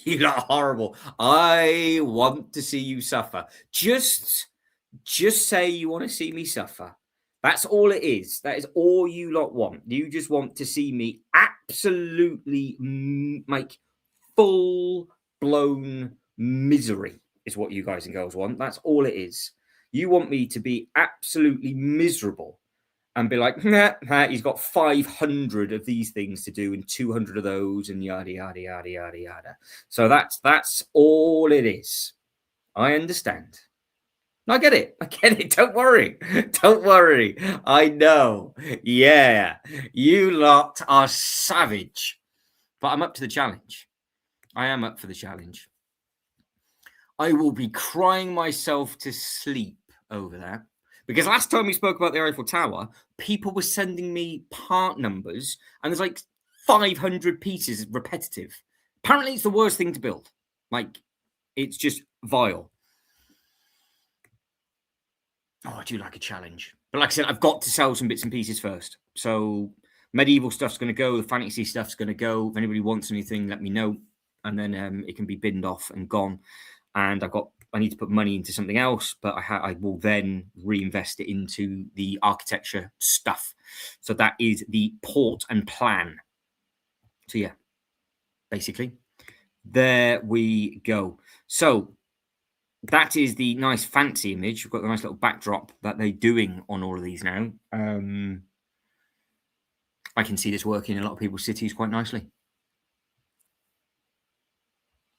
You lot are horrible. I want to see you suffer. Just say you want to see me suffer. That's all it is. That is all you lot want. You just want to see me absolutely make full blown misery is what you guys and girls want. That's all it is. You want me to be absolutely miserable and be like, nah, he's got 500 of these things to do and 200 of those and yada, yada, yada, yada, yada. So that's all it is. I understand. I get it. Don't worry. Don't worry. I know. Yeah. You lot are savage. But I'm up to the challenge. I am up for the challenge. I will be crying myself to sleep over that. Because last time we spoke about the Eiffel Tower, people were sending me part numbers, and there's like 500 pieces repetitive. Apparently, it's the worst thing to build. Like, it's just vile. Oh, I do like a challenge. But like I said, I've got to sell some bits and pieces first. So medieval stuff's going to go. The fantasy stuff's going to go. If anybody wants anything, let me know. And then it can be binned off and gone. And I need to put money into something else, but I will then reinvest it into the architecture stuff. So that is the port and plan. So yeah, basically, there we go. So that is the nice fancy image. We've got the nice little backdrop that they're doing on all of these now. I can see this working in a lot of people's cities quite nicely.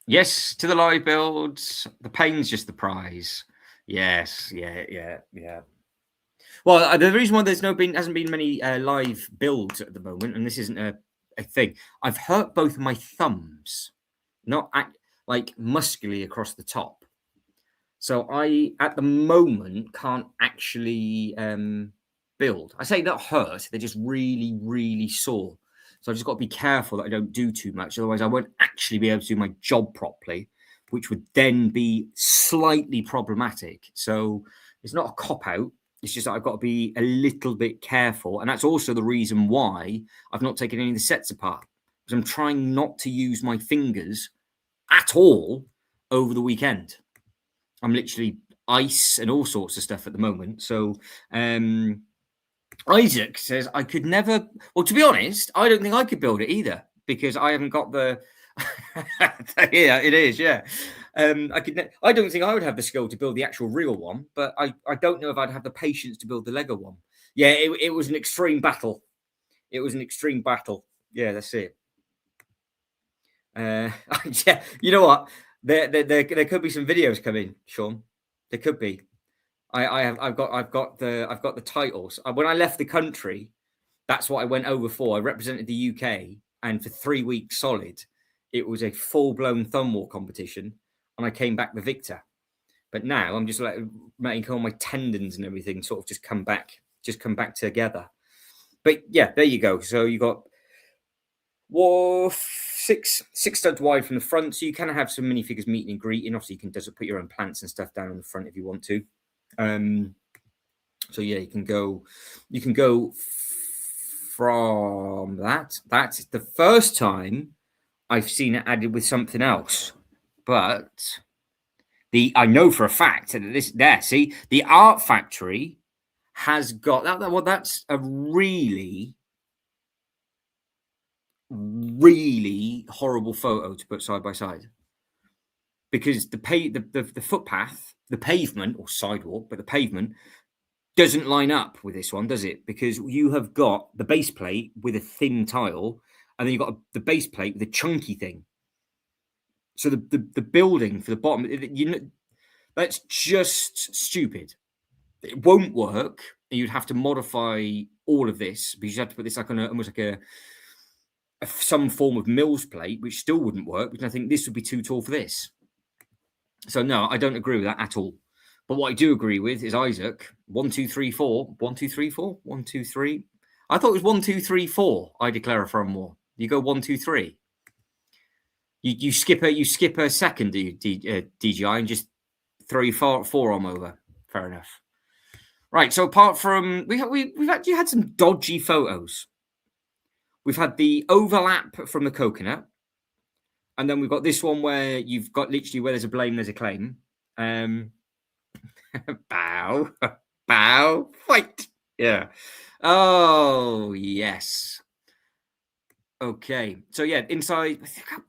Yes, to the live builds. The pain's just the prize. Yes, yeah. Well, the reason why hasn't been many live builds at the moment, and this isn't a thing. I've hurt both of my thumbs, not like muscularly across the top. So I, at the moment, can't actually build. I say not hurt; they're just really, really sore. So I've just got to be careful that I don't do too much. Otherwise, I won't actually be able to do my job properly, which would then be slightly problematic. So it's not a cop-out. It's just that I've got to be a little bit careful. And that's also the reason why I've not taken any of the sets apart. Because I'm trying not to use my fingers at all over the weekend. I'm literally ice and all sorts of stuff at the moment. So Isaac says I could never. Well, to be honest, I don't think I could build it either because I haven't got the. Yeah, it is. Yeah, I don't think I would have the skill to build the actual real one, but I don't know if I'd have the patience to build the Lego one. Yeah, it was an extreme battle. It was an extreme battle. Yeah, that's it. Yeah, you know what? There could be some videos coming, Sean. There could be. I've got the titles. When I left the country, that's what I went over for. I represented the UK, and for 3 weeks solid, it was a full-blown thumb war competition, and I came back the victor. But now I'm just like making all my tendons and everything sort of just come back together. But yeah, there you go. So you got six studs wide from the front, so you can have some minifigures meeting and greeting. Obviously, you can just put your own plants and stuff down on the front if you want to. So yeah, you can go from that. That's the first time I've seen it added with something else, but I know for a fact that the Art Factory has got that. Well, that's a really, really horrible photo to put side by side, because the footpath, the pavement or sidewalk, but the pavement doesn't line up with this one, does it? Because you have got the base plate with a thin tile, and then you've got the base plate with a chunky thing. So the building for the bottom, that's just stupid. It won't work. You'd have to modify all of this because you have to put this like on almost like some form of Mills plate, which still wouldn't work because I think this would be too tall for this. So no, I don't agree with that at all. But what I do agree with is Isaac. 1, 2, 3, 4. 1, 2, 3, 4. 1, 2, 3. I thought it was 1, 2, 3, 4. I declare a foreign war. You go 1, 2, 3. You skip a second DGI and just throw your forearm over. Fair enough. Right. So apart from we've actually had some dodgy photos. We've had the overlap from the coconut, and then we've got this one where you've got literally where there's a blame, there's a claim. Bow, bow, fight. Yeah. Oh yes. Okay. So yeah, inside. How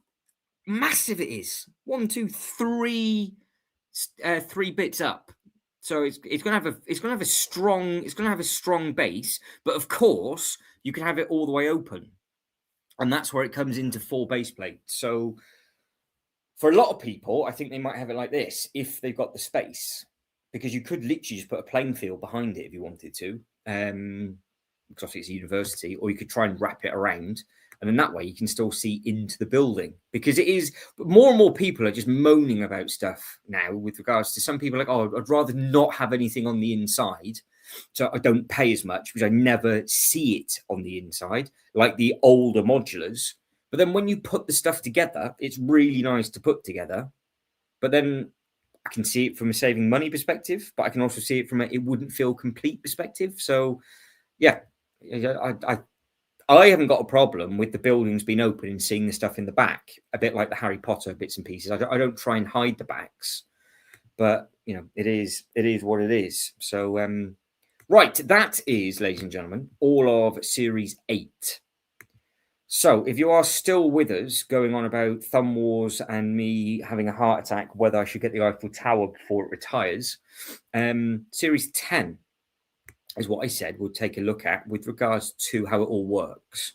massive it is. 1, 2, 3, 3 bits up. So it's going to have a strong base, but of course you can have it all the way open, and that's where it comes into 4 base plates. So for a lot of people, I think they might have it like this if they've got the space, because you could literally just put a playing field behind it if you wanted to, because obviously it's a university, or you could try and wrap it around. And then that way you can still see into the building, because it is more and more people are just moaning about stuff now with regards to some people like, oh, I'd rather not have anything on the inside. So I don't pay as much because I never see it on the inside, like the older modulars. But then when you put the stuff together, it's really nice to put together. But then I can see it from a saving money perspective, but I can also see it from it wouldn't feel complete perspective. So yeah, I haven't got a problem with the buildings being open and seeing the stuff in the back, a bit like the Harry Potter bits and pieces. I don't try and hide the backs, but it is what it is. So right, that is, ladies and gentlemen, all of Series 8. So if you are still with us, going on about Thumb Wars and me having a heart attack, whether I should get the Eiffel Tower before it retires, Series 10 is what I said we'll take a look at with regards to how it all works.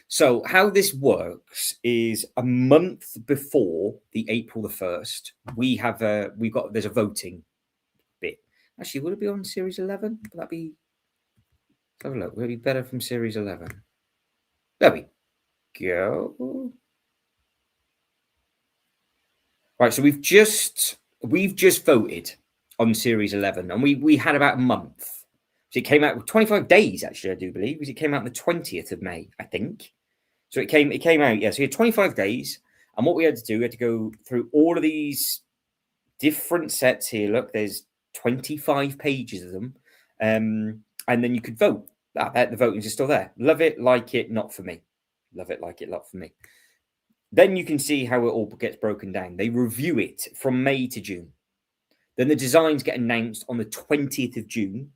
So how this works is a month before the April the 1st, there's a voting bit. Actually, will it be on Series 11? Will that be? Let's have a look. Will it be better from Series 11? There we go. Right, so we've just voted on Series 11, and we had about a month. So it came out with 25 days, actually, I do believe, because it came out on the 20th of May, I think. So it came out, yeah. So you had 25 days, and what we had to do, we had to go through all of these different sets here. Look, there's 25 pages of them, and then you could vote. The votings are still there. Love it, like it, not for me. Love it, like it, not for me. Then you can see how it all gets broken down. They review it from May to June. Then the designs get announced on the 20th of June.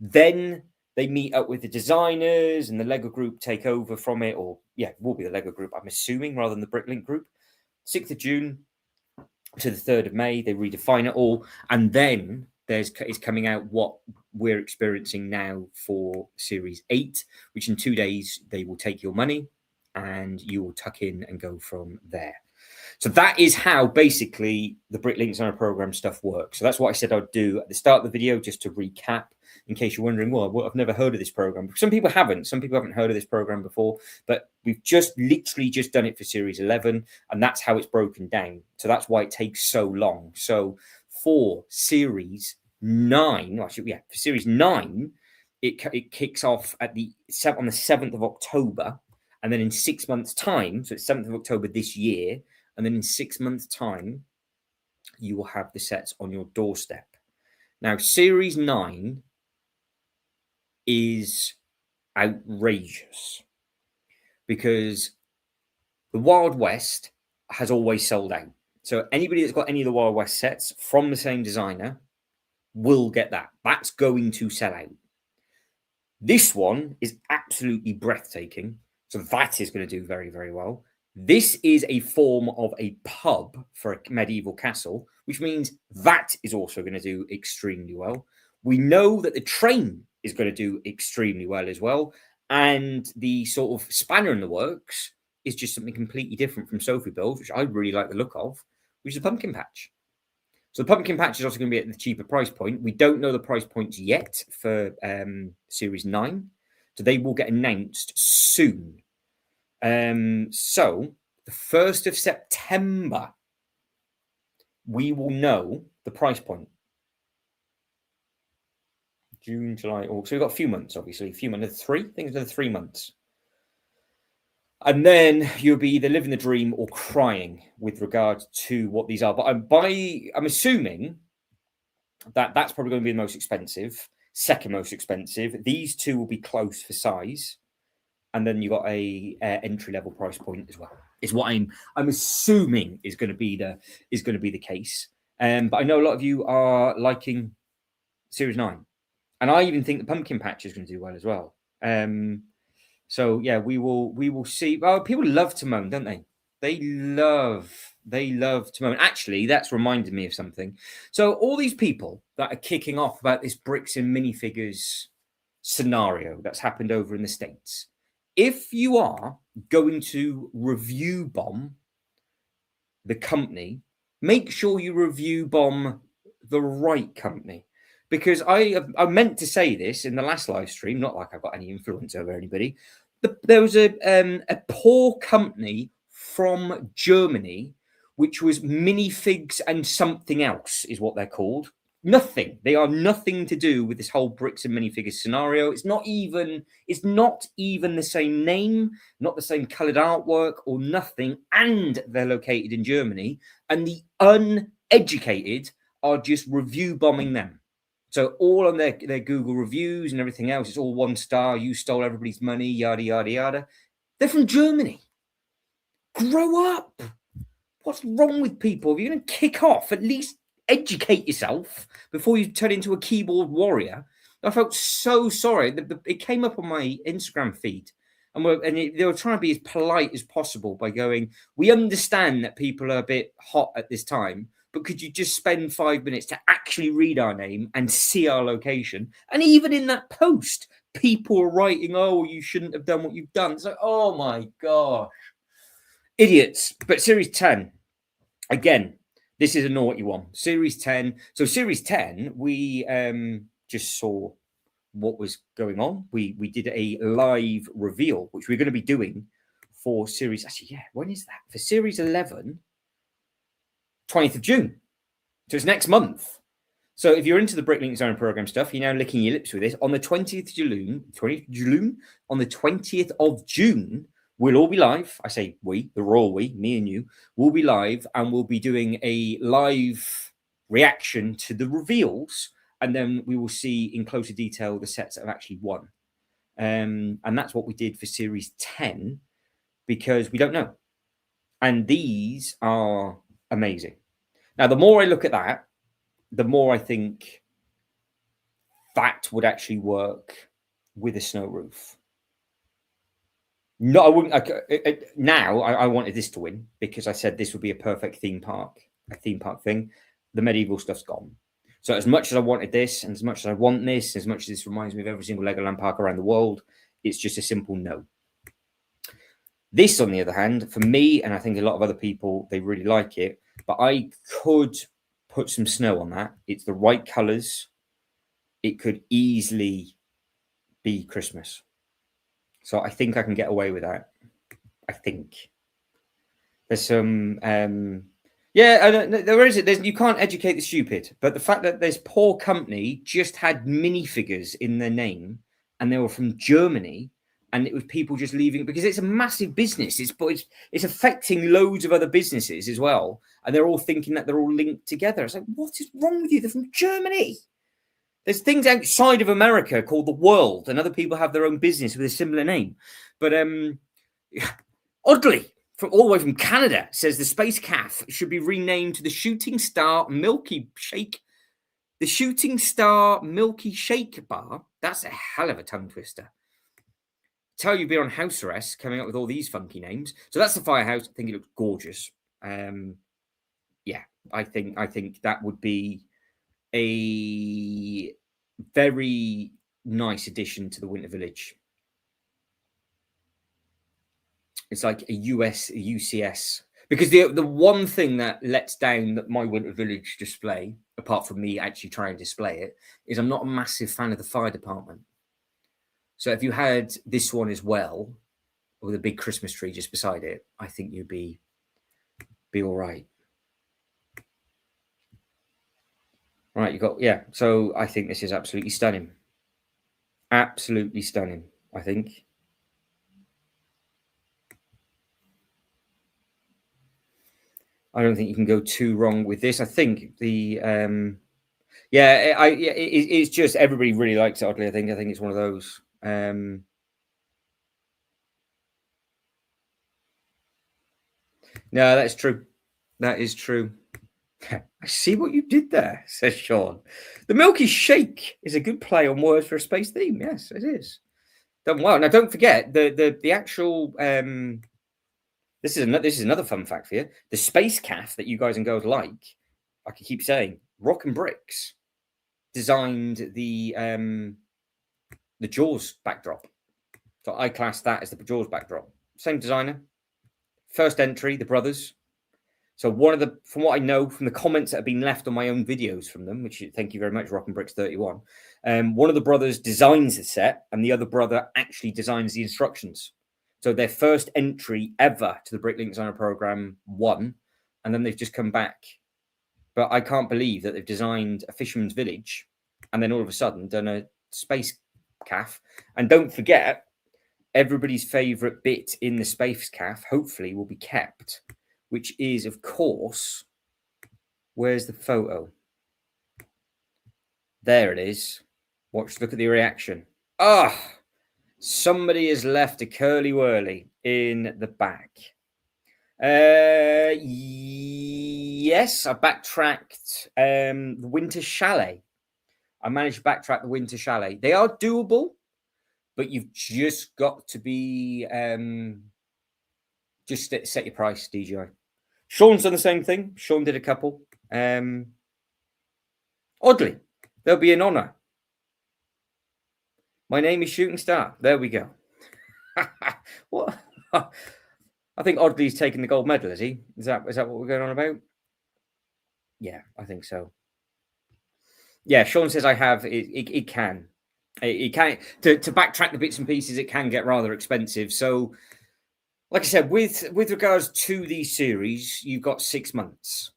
Then they meet up with the designers and the Lego group take over from it, or it will be the Lego group, I'm assuming, rather than the Bricklink group. 6th of June to the 3rd of May, they redefine it all. And then it's coming out what we're experiencing now for Series 8, which in 2 days, they will take your money and you will tuck in and go from there. So that is how basically the Bricklinks on a program stuff works. So that's what I said I'd do at the start of the video, just to recap, in case you're wondering, well, I've never heard of this program. Some people haven't. Some people haven't heard of this program before, but we've literally just done it for Series 11, and that's how it's broken down. So that's why it takes so long. So for Series 9, for Series 9, it kicks off on the 7th of October, and then in 6 months' time, so it's 7th of October this year, and then in 6 months' time, you will have the sets on your doorstep. Now, Series 9 is outrageous because the Wild West has always sold out. So anybody that's got any of the Wild West sets from the same designer will get that. That's going to sell out. This one is absolutely breathtaking. So that is going to do very, very well. This is a form of a pub for a medieval castle, which means that is also going to do extremely well. We know that the train is going to do extremely well as well. And the sort of spanner in the works is just something completely different from Sophie Build, which I really like the look of, which is a pumpkin patch. So the pumpkin patch is also going to be at the cheaper price point. We don't know the price points yet for Series 9. So they will get announced soon. So the 1st of September, we will know the price point. June, July, August. So we've got a few months, obviously. A few months, 3? I think it's another 3 months. And then you'll be either living the dream or crying with regard to what these are. But I'm assuming that that's probably going to be the most expensive, second most expensive. These two will be close for size, and then you got a entry level price point as well. Is what I'm assuming is going to be the case. But I know a lot of you are liking Series 9, and I even think the pumpkin patch is going to do well as well. So yeah, we will see. Well, people love to moan, don't they? They love to moan. Actually, that's reminded me of something. So all these people that are kicking off about this bricks and minifigures scenario that's happened over in the States, if you are going to review bomb the company, make sure you review bomb the right company. Because I meant to say this in the last live stream, not like I've got any influence over anybody. There was a poor company from Germany, which was minifigs and something else, is what they're called. Nothing. They are nothing to do with this whole bricks and minifigures scenario. It's not even the same name, not the same coloured artwork or nothing, and they're located in Germany. And the uneducated are just review bombing them. So all on their Google reviews and everything else, it's all 1 star. You stole everybody's money, yada, yada, yada. They're from Germany. Grow up. What's wrong with people? If you're going to kick off, at least educate yourself before you turn into a keyboard warrior. I felt so sorry. It came up on my Instagram feed. They were trying to be as polite as possible by going, we understand that people are a bit hot at this time, but could you just spend 5 minutes to actually read our name and see our location? And even in that post, people are writing, oh, you shouldn't have done what you've done. It's like, oh my gosh. Idiots. But Series 10, again, this is a naughty one. Series 10. So Series 10, we just saw what was going on. We did a live reveal, which we're going to be doing for Series... Actually, yeah, when is that? For Series 11... 20th of June. So it's next month. So if you're into the Bricklink Zone program stuff, you're now licking your lips with this. On the 20th of June, we'll all be live. I say we, the royal we, me and you, will be live, and we'll be doing a live reaction to the reveals, and then we will see in closer detail the sets that have actually won. And that's what we did for Series 10, because we don't know. And these are amazing. Now, the more I look at that, the more I think that would actually work with a snow roof. No, I wouldn't. I wanted this to win because I said this would be a perfect theme park thing. The medieval stuff's gone. So as much as I wanted this, and as much as I want this, as much as this reminds me of every single Legoland park around the world, it's just a simple no. This, on the other hand, for me, and I think a lot of other people, they really like it, but I could put some snow on that. It's the right colours. It could easily be Christmas. So I think I can get away with that. I think. There's some... there is. You can't educate the stupid. But the fact that this poor company just had minifigures in their name, and they were from Germany, and it was people just leaving, because it's a massive business. It's affecting loads of other businesses as well, and they're all thinking that they're all linked together. It's like, what is wrong with you? They're from Germany. There's things outside of America called the world, and other people have their own business with a similar name. But oddly, from all the way from Canada, says the Space Calf should be renamed to the Shooting Star Milky Shake. The Shooting Star Milky Shake Bar. That's a hell of a tongue twister. Tell you've been on house arrest coming up with all these funky names. So that's the firehouse. I think it looks gorgeous. Yeah, I think that would be a very nice addition to the Winter Village. It's like a UCS. Because the one thing that lets down that my Winter Village display, apart from me actually trying to display it, is I'm not a massive fan of the fire department. So if you had this one as well, with a big Christmas tree just beside it, I think you'd be all right. Right, so I think this is absolutely stunning. Absolutely stunning, I think. I don't think you can go too wrong with this. I think the it's just everybody really likes it. Oddly, I think it's one of those. No, that's true. That is true. I see what you did there, says Sean. The Milky Shake is a good play on words for a space theme. Yes, it is. Done well. Now, don't forget the actual. This is another fun fact for you. The space calf that you guys and girls like, I can keep saying, Rock and Bricks designed the Jaws backdrop. So I class that as the Jaws backdrop. Same designer. First entry, the brothers. So from what I know from the comments that have been left on my own videos from them, which thank you very much, Rock and Bricks 31. One of the brothers designs the set, and the other brother actually designs the instructions. So their first entry ever to the Bricklink Designer Program won, and then they've just come back. But I can't believe that they've designed a fisherman's village, and then all of a sudden done a space calf. And don't forget, everybody's favourite bit in the space calf hopefully will be kept, which is, of course, where's the photo? There it is. Look at the reaction. Somebody has left a curly whirly in the back. Yes, I backtracked the Winter Chalet. I managed to backtrack the Winter Chalet. They are doable, but you've just got to be just set your price, DJI. Sean's done the same thing. Sean did a couple. Oddly, there'll be an honour. My name is Shooting Star. There we go. What? I think Oddly's taking the gold medal, is he? Is that what we're going on about? Yeah, I think so. Yeah, Sean says I have. It can. It can. To backtrack the bits and pieces, it can get rather expensive. So, like I said, with regards to these series, you've got 6 months.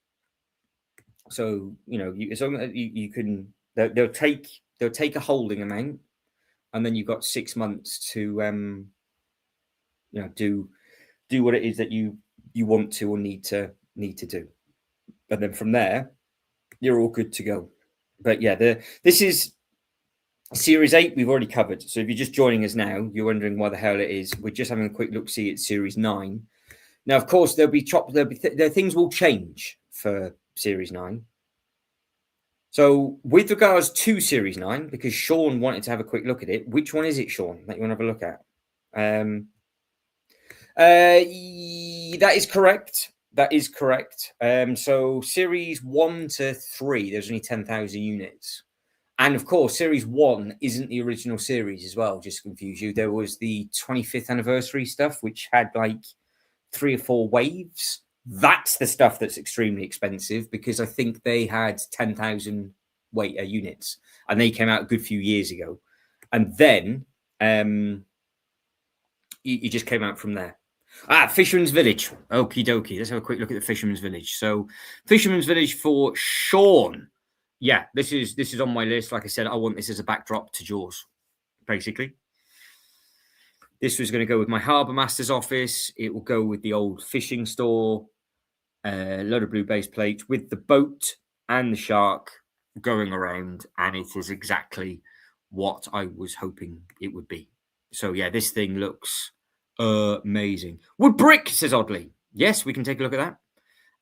So as long as you can, they'll take a holding amount, and then you've got 6 months to do what it is that you want to or need to do, and then from there you're all good to go. But yeah, this is Series 8 we've already covered. So if you're just joining us now, you're wondering why the hell it is. We're just having a quick look see at Series 9. Now, of course, things will change for Series 9. So with regards to Series 9, because Sean wanted to have a quick look at it, which one is it, Sean, that you want to have a look at? That is correct. That is correct. So Series 1 to 3, there's only 10,000 units. And of course, Series 1 isn't the original series as well, just to confuse you. There was the 25th anniversary stuff, which had like 3 or 4 waves. That's the stuff that's extremely expensive, because I think they had 10,000 units, and they came out a good few years ago. And then you just came out from there. Fisherman's Village. Okie dokie. Let's have a quick look at the Fisherman's Village. So, Fisherman's Village for Sean. Yeah, this is on my list. Like I said, I want this as a backdrop to Jaws, basically. This was going to go with my Harbour Master's office. It will go with the old fishing store. A load of blue base plates with the boat and the shark going around, and it is exactly what I was hoping it would be. So yeah, this thing looks amazing. Wood brick, says Oddly. Yes, we can take a look at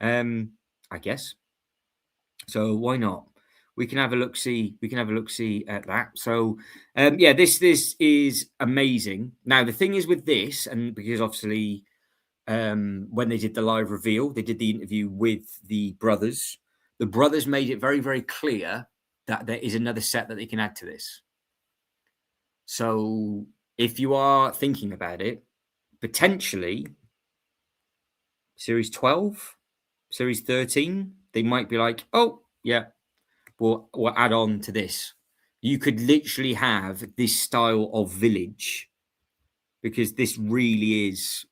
that. I guess. So why not? We can have a look see. We can have a look see at that. So yeah, this is amazing. Now the thing is with this, and because obviously when they did the live reveal, they did the interview with the brothers. The brothers made it very, very clear that there is another set that they can add to this. So if you are thinking about it, potentially Series 12, Series 13, they might be like, oh, yeah, we'll add on to this. You could literally have this style of village, because this really is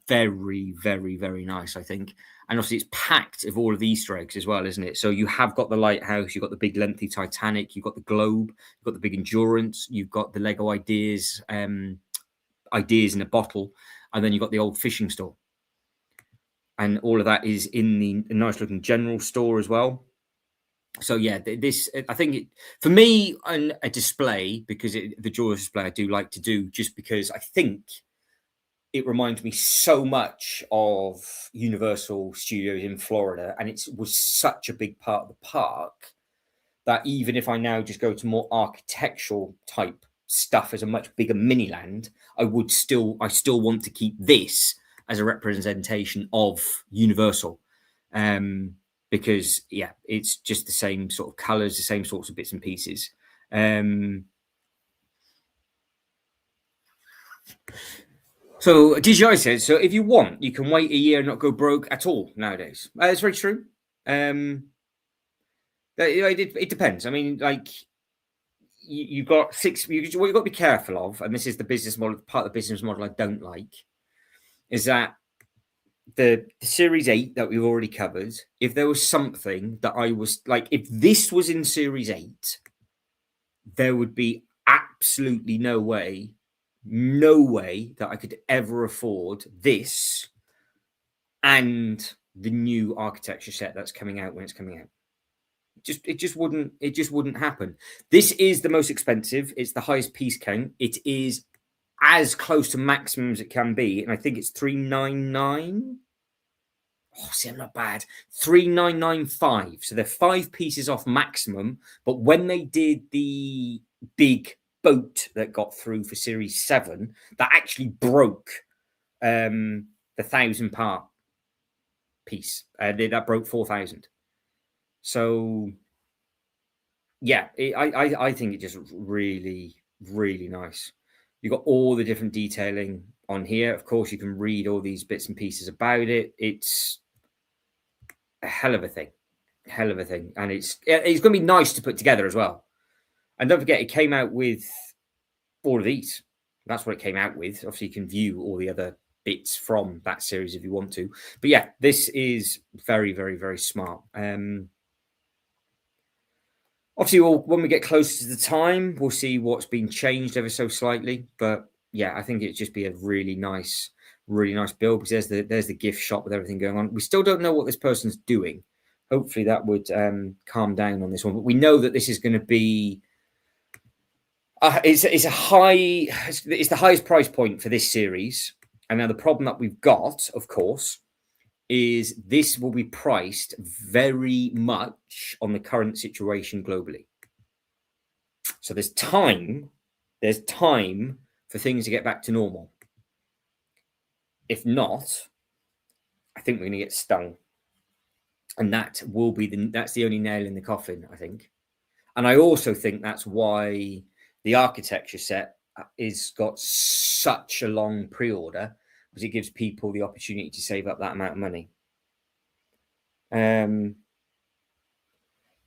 very, very, very nice, I think. And obviously it's packed of all of the Easter eggs as well, isn't it? So you have got the lighthouse, you've got the big lengthy Titanic, you've got the globe, you've got the big Endurance, you've got the Lego ideas in a bottle, and then you've got the old fishing store. and all of that is in the nice looking general store as well. So yeah, this I think for me on a display, because the Jaws display I do like to do, just because I think it reminds me so much of Universal Studios in Florida, and it was such a big part of the park that even if I now just go to more architectural type stuff as a much bigger mini land, I still want to keep this as a representation of Universal. Because yeah, it's just the same sort of colors, the same sorts of bits and pieces. So DJI says, so if you want, you can wait a year and not go broke at all nowadays. It's very true. It depends. I mean, like you've got six. What you've got to be careful of, and this is the business model. Part of the business model I don't like is that the Series 8 that we've already covered. If there was something that I was like, if this was in Series 8, there would be absolutely no way that I could ever afford this and the new architecture set that's coming out when it's coming out. It just wouldn't happen. This is the most expensive. It's the highest piece count. It is as close to maximum as it can be, and I think it's 399. Oh, see, I'm not bad. 3,995. So they're 5 pieces off maximum. But when they did the big boat that got through for Series 7, that actually broke the 1,000-part piece. That broke 4,000. So yeah, I think it just really, really nice. You've got all the different detailing on here. Of course, you can read all these bits and pieces about it. It's a hell of a thing, and it's going to be nice to put together as well. And don't forget, it came out with all of these. That's what it came out with. Obviously, you can view all the other bits from that series if you want to. But yeah, this is very, very, very smart. Obviously, when we get closer to the time, we'll see what's been changed ever so slightly. But yeah, I think it'd just be a really nice build, because there's the gift shop with everything going on. We still don't know what this person's doing. Hopefully that would calm down on this one. But we know that this is going to be it's the highest price point for this series. And now the problem that we've got, of course, is this will be priced very much on the current situation globally. So there's time for things to get back to normal. If not, I think we're going to get stung. And that's the only nail in the coffin, I think. And I also think that's why the architecture set is got such a long pre-order, because it gives people the opportunity to save up that amount of money.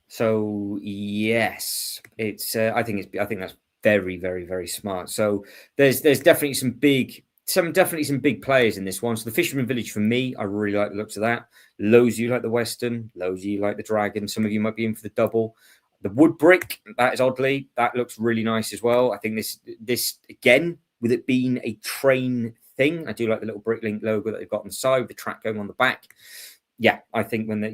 So yes, it's. I think that's very, very, very smart. So there's definitely some big players in this one. So the Fisherman Village, for me, I really like the looks of that. Loads of you like the Western, loads of you like the Dragon. Some of you might be in for the double. The wood brick, that looks really nice as well. I think this again, with it being a train thing, I do like the little Bricklink logo that they've got on the side with the track going on the back. Yeah, I think when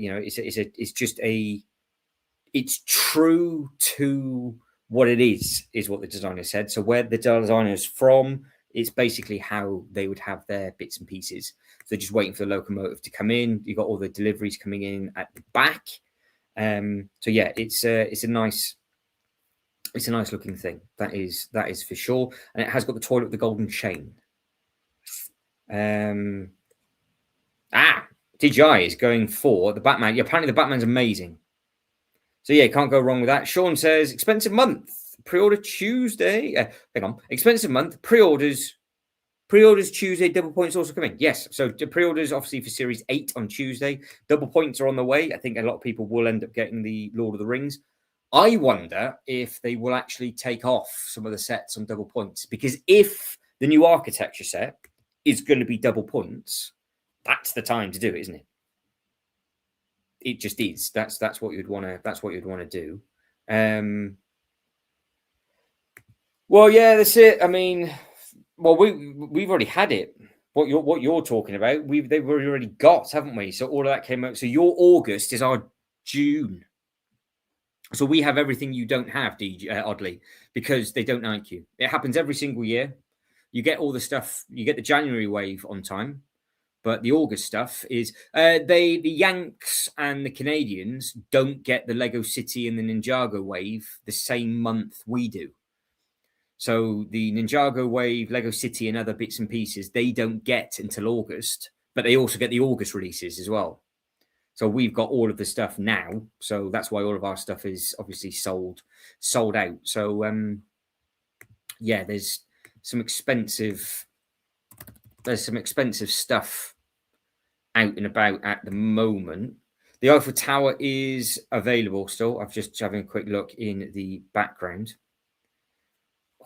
it's true to what it is what the designer said. So where the designer is from, it's basically how they would have their bits and pieces. So they're just waiting for the locomotive to come in. You've got all the deliveries coming in at the back. So yeah, it's a nice looking thing. That is for sure. And it has got the toilet with the golden chain. DJI is going for the Batman. Yeah, apparently the Batman's amazing. So yeah, can't go wrong with that. Sean says, expensive month. Pre-order Tuesday. Hang on. Expensive month. Pre-orders Tuesday. Double points also coming. Yes. So the pre-orders obviously for Series 8 on Tuesday. Double points are on the way. I think a lot of people will end up getting the Lord of the Rings. I wonder if they will actually take off some of the sets on double points, because if the new architecture set is going to be double points, that's the time to do it, isn't it? It just is. That's what you'd want to do. Well, yeah, that's it. I mean, well, we've already had it. what you're talking about, they've already got, haven't we? So all of that came out. So your August is our June. So we have everything you don't have, DJ, oddly, because they don't like you. It happens every single year. You get all the stuff. You get the January wave on time, but the August stuff is the Yanks and the Canadians don't get the Lego City and the Ninjago wave the same month we do. So the Ninjago wave, Lego City, and other bits and pieces they don't get until August, but they also get the August releases as well. So we've got all of the stuff now, so that's why all of our stuff is obviously sold out. So yeah, there's some expensive stuff out and about at the moment. The Eiffel Tower is available still. I've just having a quick look in the background.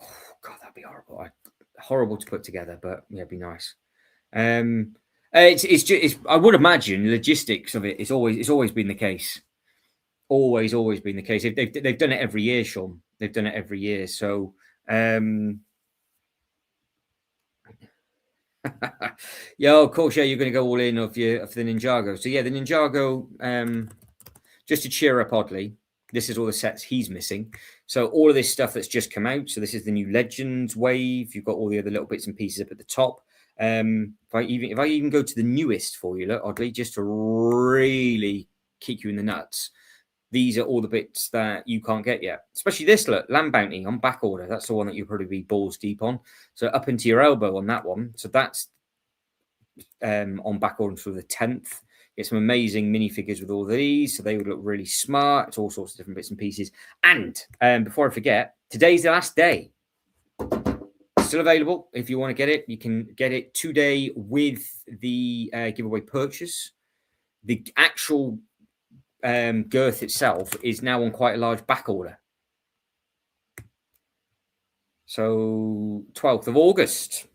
Oh God, that'd be horrible. Horrible to put together, but yeah, it'd be nice. It's I would imagine logistics of it. It's always been the case. Always been the case. They've done it every year, Sean. They've done it every year. So yeah, of course, yeah, you're going to go all in of the Ninjago. So yeah, the Ninjago. Just to cheer up Oddly, this is all the sets he's missing. So all of this stuff that's just come out. So this is the new Legends wave. You've got all the other little bits and pieces up at the top. If I even go to the newest for you, look, Oddly, just to really kick you in the nuts. These are all the bits that you can't get yet. Especially this, look, Land Bounty on back order. That's the one that you'll probably be balls deep on. So up into your elbow on that one. So that's on back order through the 10th. Get some amazing minifigures with all these. So they would look really smart. It's all sorts of different bits and pieces. And before I forget, today's the last day. Still available. If you want to get it, you can get it today with the giveaway purchase. The actual girth itself is now on quite a large back order. So 12th of August.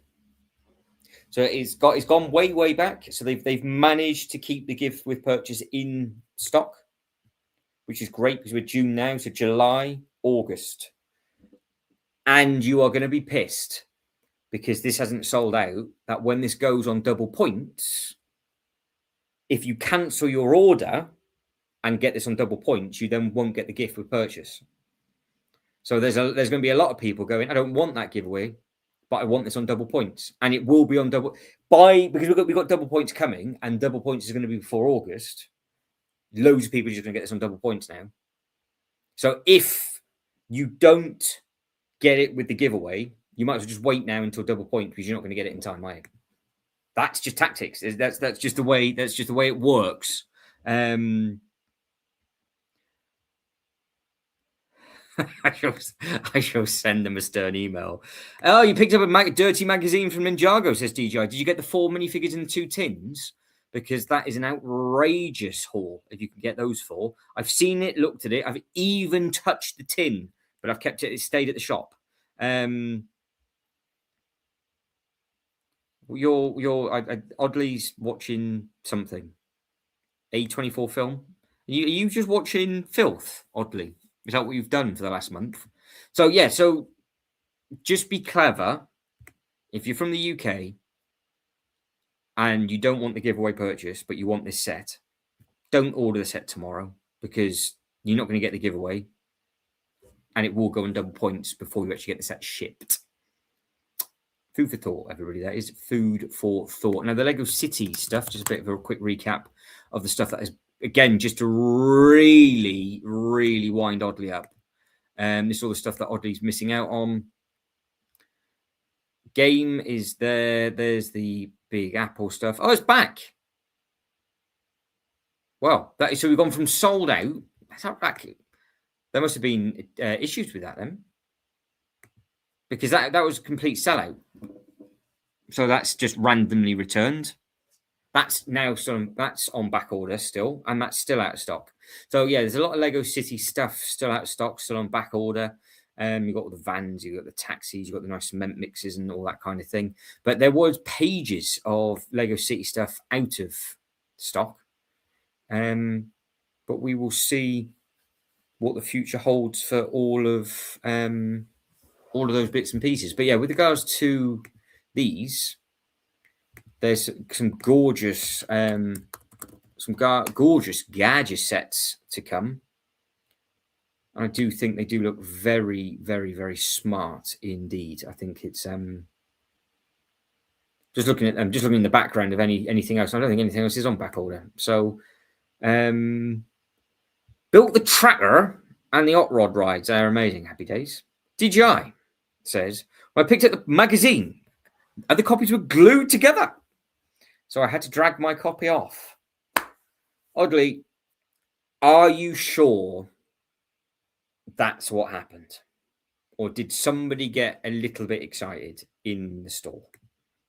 So it's gone way back. So they've managed to keep the gift with purchase in stock, which is great because we're June now. So July, August. And you are going to be pissed because this hasn't sold out, that when this goes on double points, if you cancel your order and get this on double points, you then won't get the gift with purchase. So there's going to be a lot of people going, I don't want that giveaway, but I want this on double points. And it will be on double because we've got double points coming, and double points is going to be before August. Loads of people are just going to get this on double points now. So if you don't get it with the giveaway, you might as well just wait now until double point because you're not going to get it in time, are you? That's just tactics. That's just the way it works. I shall send them a stern email. Oh, you picked up a dirty magazine from Ninjago, says DJ. Did you get the 4 minifigures in the 2 tins? Because that is an outrageous haul if you can get those 4. I've seen it, looked at it. I've even touched the tin, but I've kept it. It stayed at the shop. Oddly's watching something. A24 film. Are you just watching filth, Oddly? Is that what you've done for the last month? So yeah, so just be clever. If you're from the UK and you don't want the giveaway purchase, but you want this set, don't order the set tomorrow because you're not going to get the giveaway, and it will go on double points before you actually get the set shipped. Food for thought, everybody. That is food for thought. Now, the Lego City stuff, just a bit of a quick recap of the stuff that is, again, just to really, really wind Oddly up. This is all the stuff that Oddly's missing out on. Game is there. There's the Big Apple stuff. Oh, it's back. Well, so we've gone from sold out. That's not back. There must have been issues with that then, because that was a complete sellout. So that's just randomly returned. That's now that's on back order still, and that's still out of stock. So yeah, there's a lot of Lego City stuff still out of stock, still on back order. You've got all the vans, you've got the taxis, you've got the nice cement mixes and all that kind of thing. But there was pages of Lego City stuff out of stock. But we will see what the future holds for all of those bits and pieces. But yeah, with regards to these, there's some gorgeous gorgeous gadget sets to come. I do think they do look very, very, very smart indeed. I think it's just looking at them, just looking in the background of anything else. I don't think anything else is on back order. So built the tracker and the hot rod rides. They're amazing. Happy days. DJI says, well, I picked up the magazine and the copies were glued together. So I had to drag my copy off. Oddly, are you sure that's what happened? Or did somebody get a little bit excited in the store?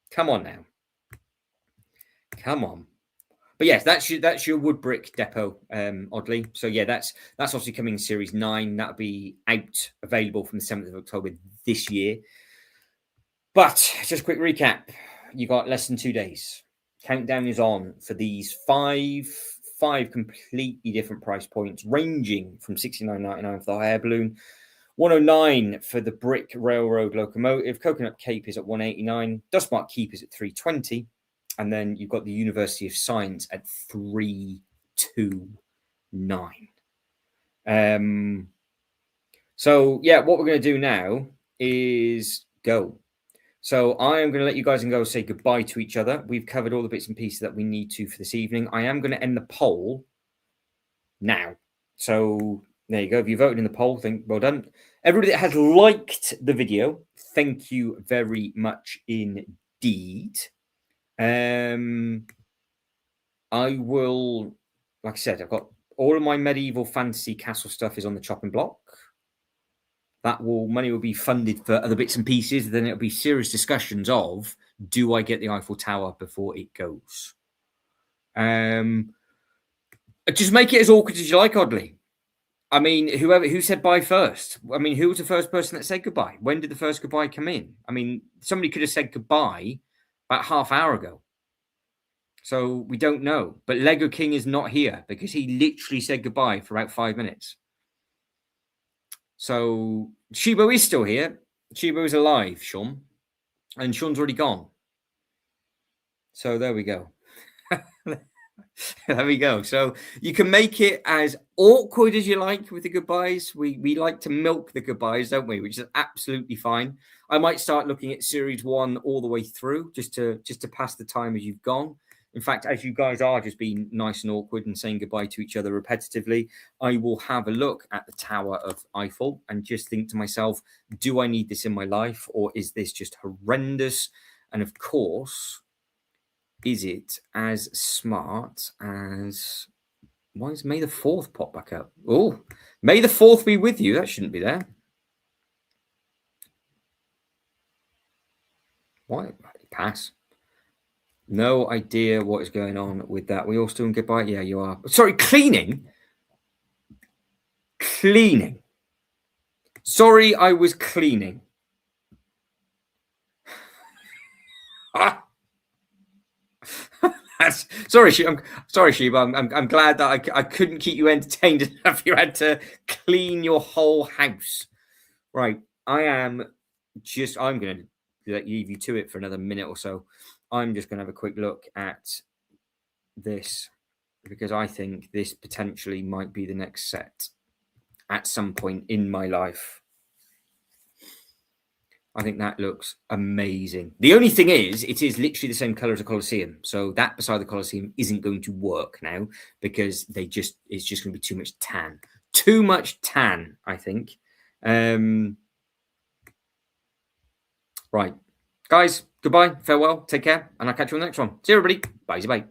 Come on now. Come on. But yes, that's your wood brick depot, oddly. So yeah, that's obviously coming in Series 9. That'll be out, available from the 7th of October this year. But just a quick recap. You got less than 2 days. Countdown is on for these five completely different price points, ranging from $69.99 for the hot air balloon, $109 for the brick railroad locomotive, Coconut Cape is at $189, Dustmark Keep is at $320, and then you've got the University of Science at $329. So yeah, what we're going to do now is go. So I am going to let you guys and go say goodbye to each other. We've covered all the bits and pieces that we need to for this evening. I am going to end the poll now. So there you go. If you voted in the poll, well done. Everybody that has liked the video, thank you very much indeed. I will, like I said, I've got all of my medieval fantasy castle stuff is on the chopping block. Money will be funded for other bits and pieces. Then it'll be serious discussions of, do I get the Eiffel Tower before it goes? Just make it as awkward as you like, oddly. I mean, who said bye first? I mean, who was the first person that said goodbye? When did the first goodbye come in? I mean, somebody could have said goodbye about half hour ago. So we don't know. But Lego King is not here because he literally said goodbye for about 5 minutes. So Shibo is still here. Shibo is alive, Sean. And Sean's already gone. So there we go. There we go. So you can make it as awkward as you like with the goodbyes. We like to milk the goodbyes, don't we? Which is absolutely fine. I might start looking at Series 1 all the way through just to pass the time as you've gone. In fact, as you guys are just being nice and awkward and saying goodbye to each other repetitively, I will have a look at the Tower of Eiffel and just think to myself, do I need this in my life, or is this just horrendous? And of course, is it as smart as... Why is May the 4th pop back up? Oh, May the 4th be with you. That shouldn't be there. Why? Pass. No idea what is going on with that. We all still in goodbye? Yeah, you are. Sorry, cleaning? Cleaning. Sorry, I was cleaning. Sorry, Sheba. I'm glad that I couldn't keep you entertained enough. You had to clean your whole house. Right. I'm going to leave you to it for another minute or so. I'm just going to have a quick look at this because I think this potentially might be the next set at some point in my life. I think that looks amazing. The only thing is, it is literally the same color as the Colosseum. So that beside the Colosseum isn't going to work now because it's just going to be too much tan. Too much tan, I think. Right. Guys, goodbye, farewell, take care, and I'll catch you on the next one. See you, everybody. Bye.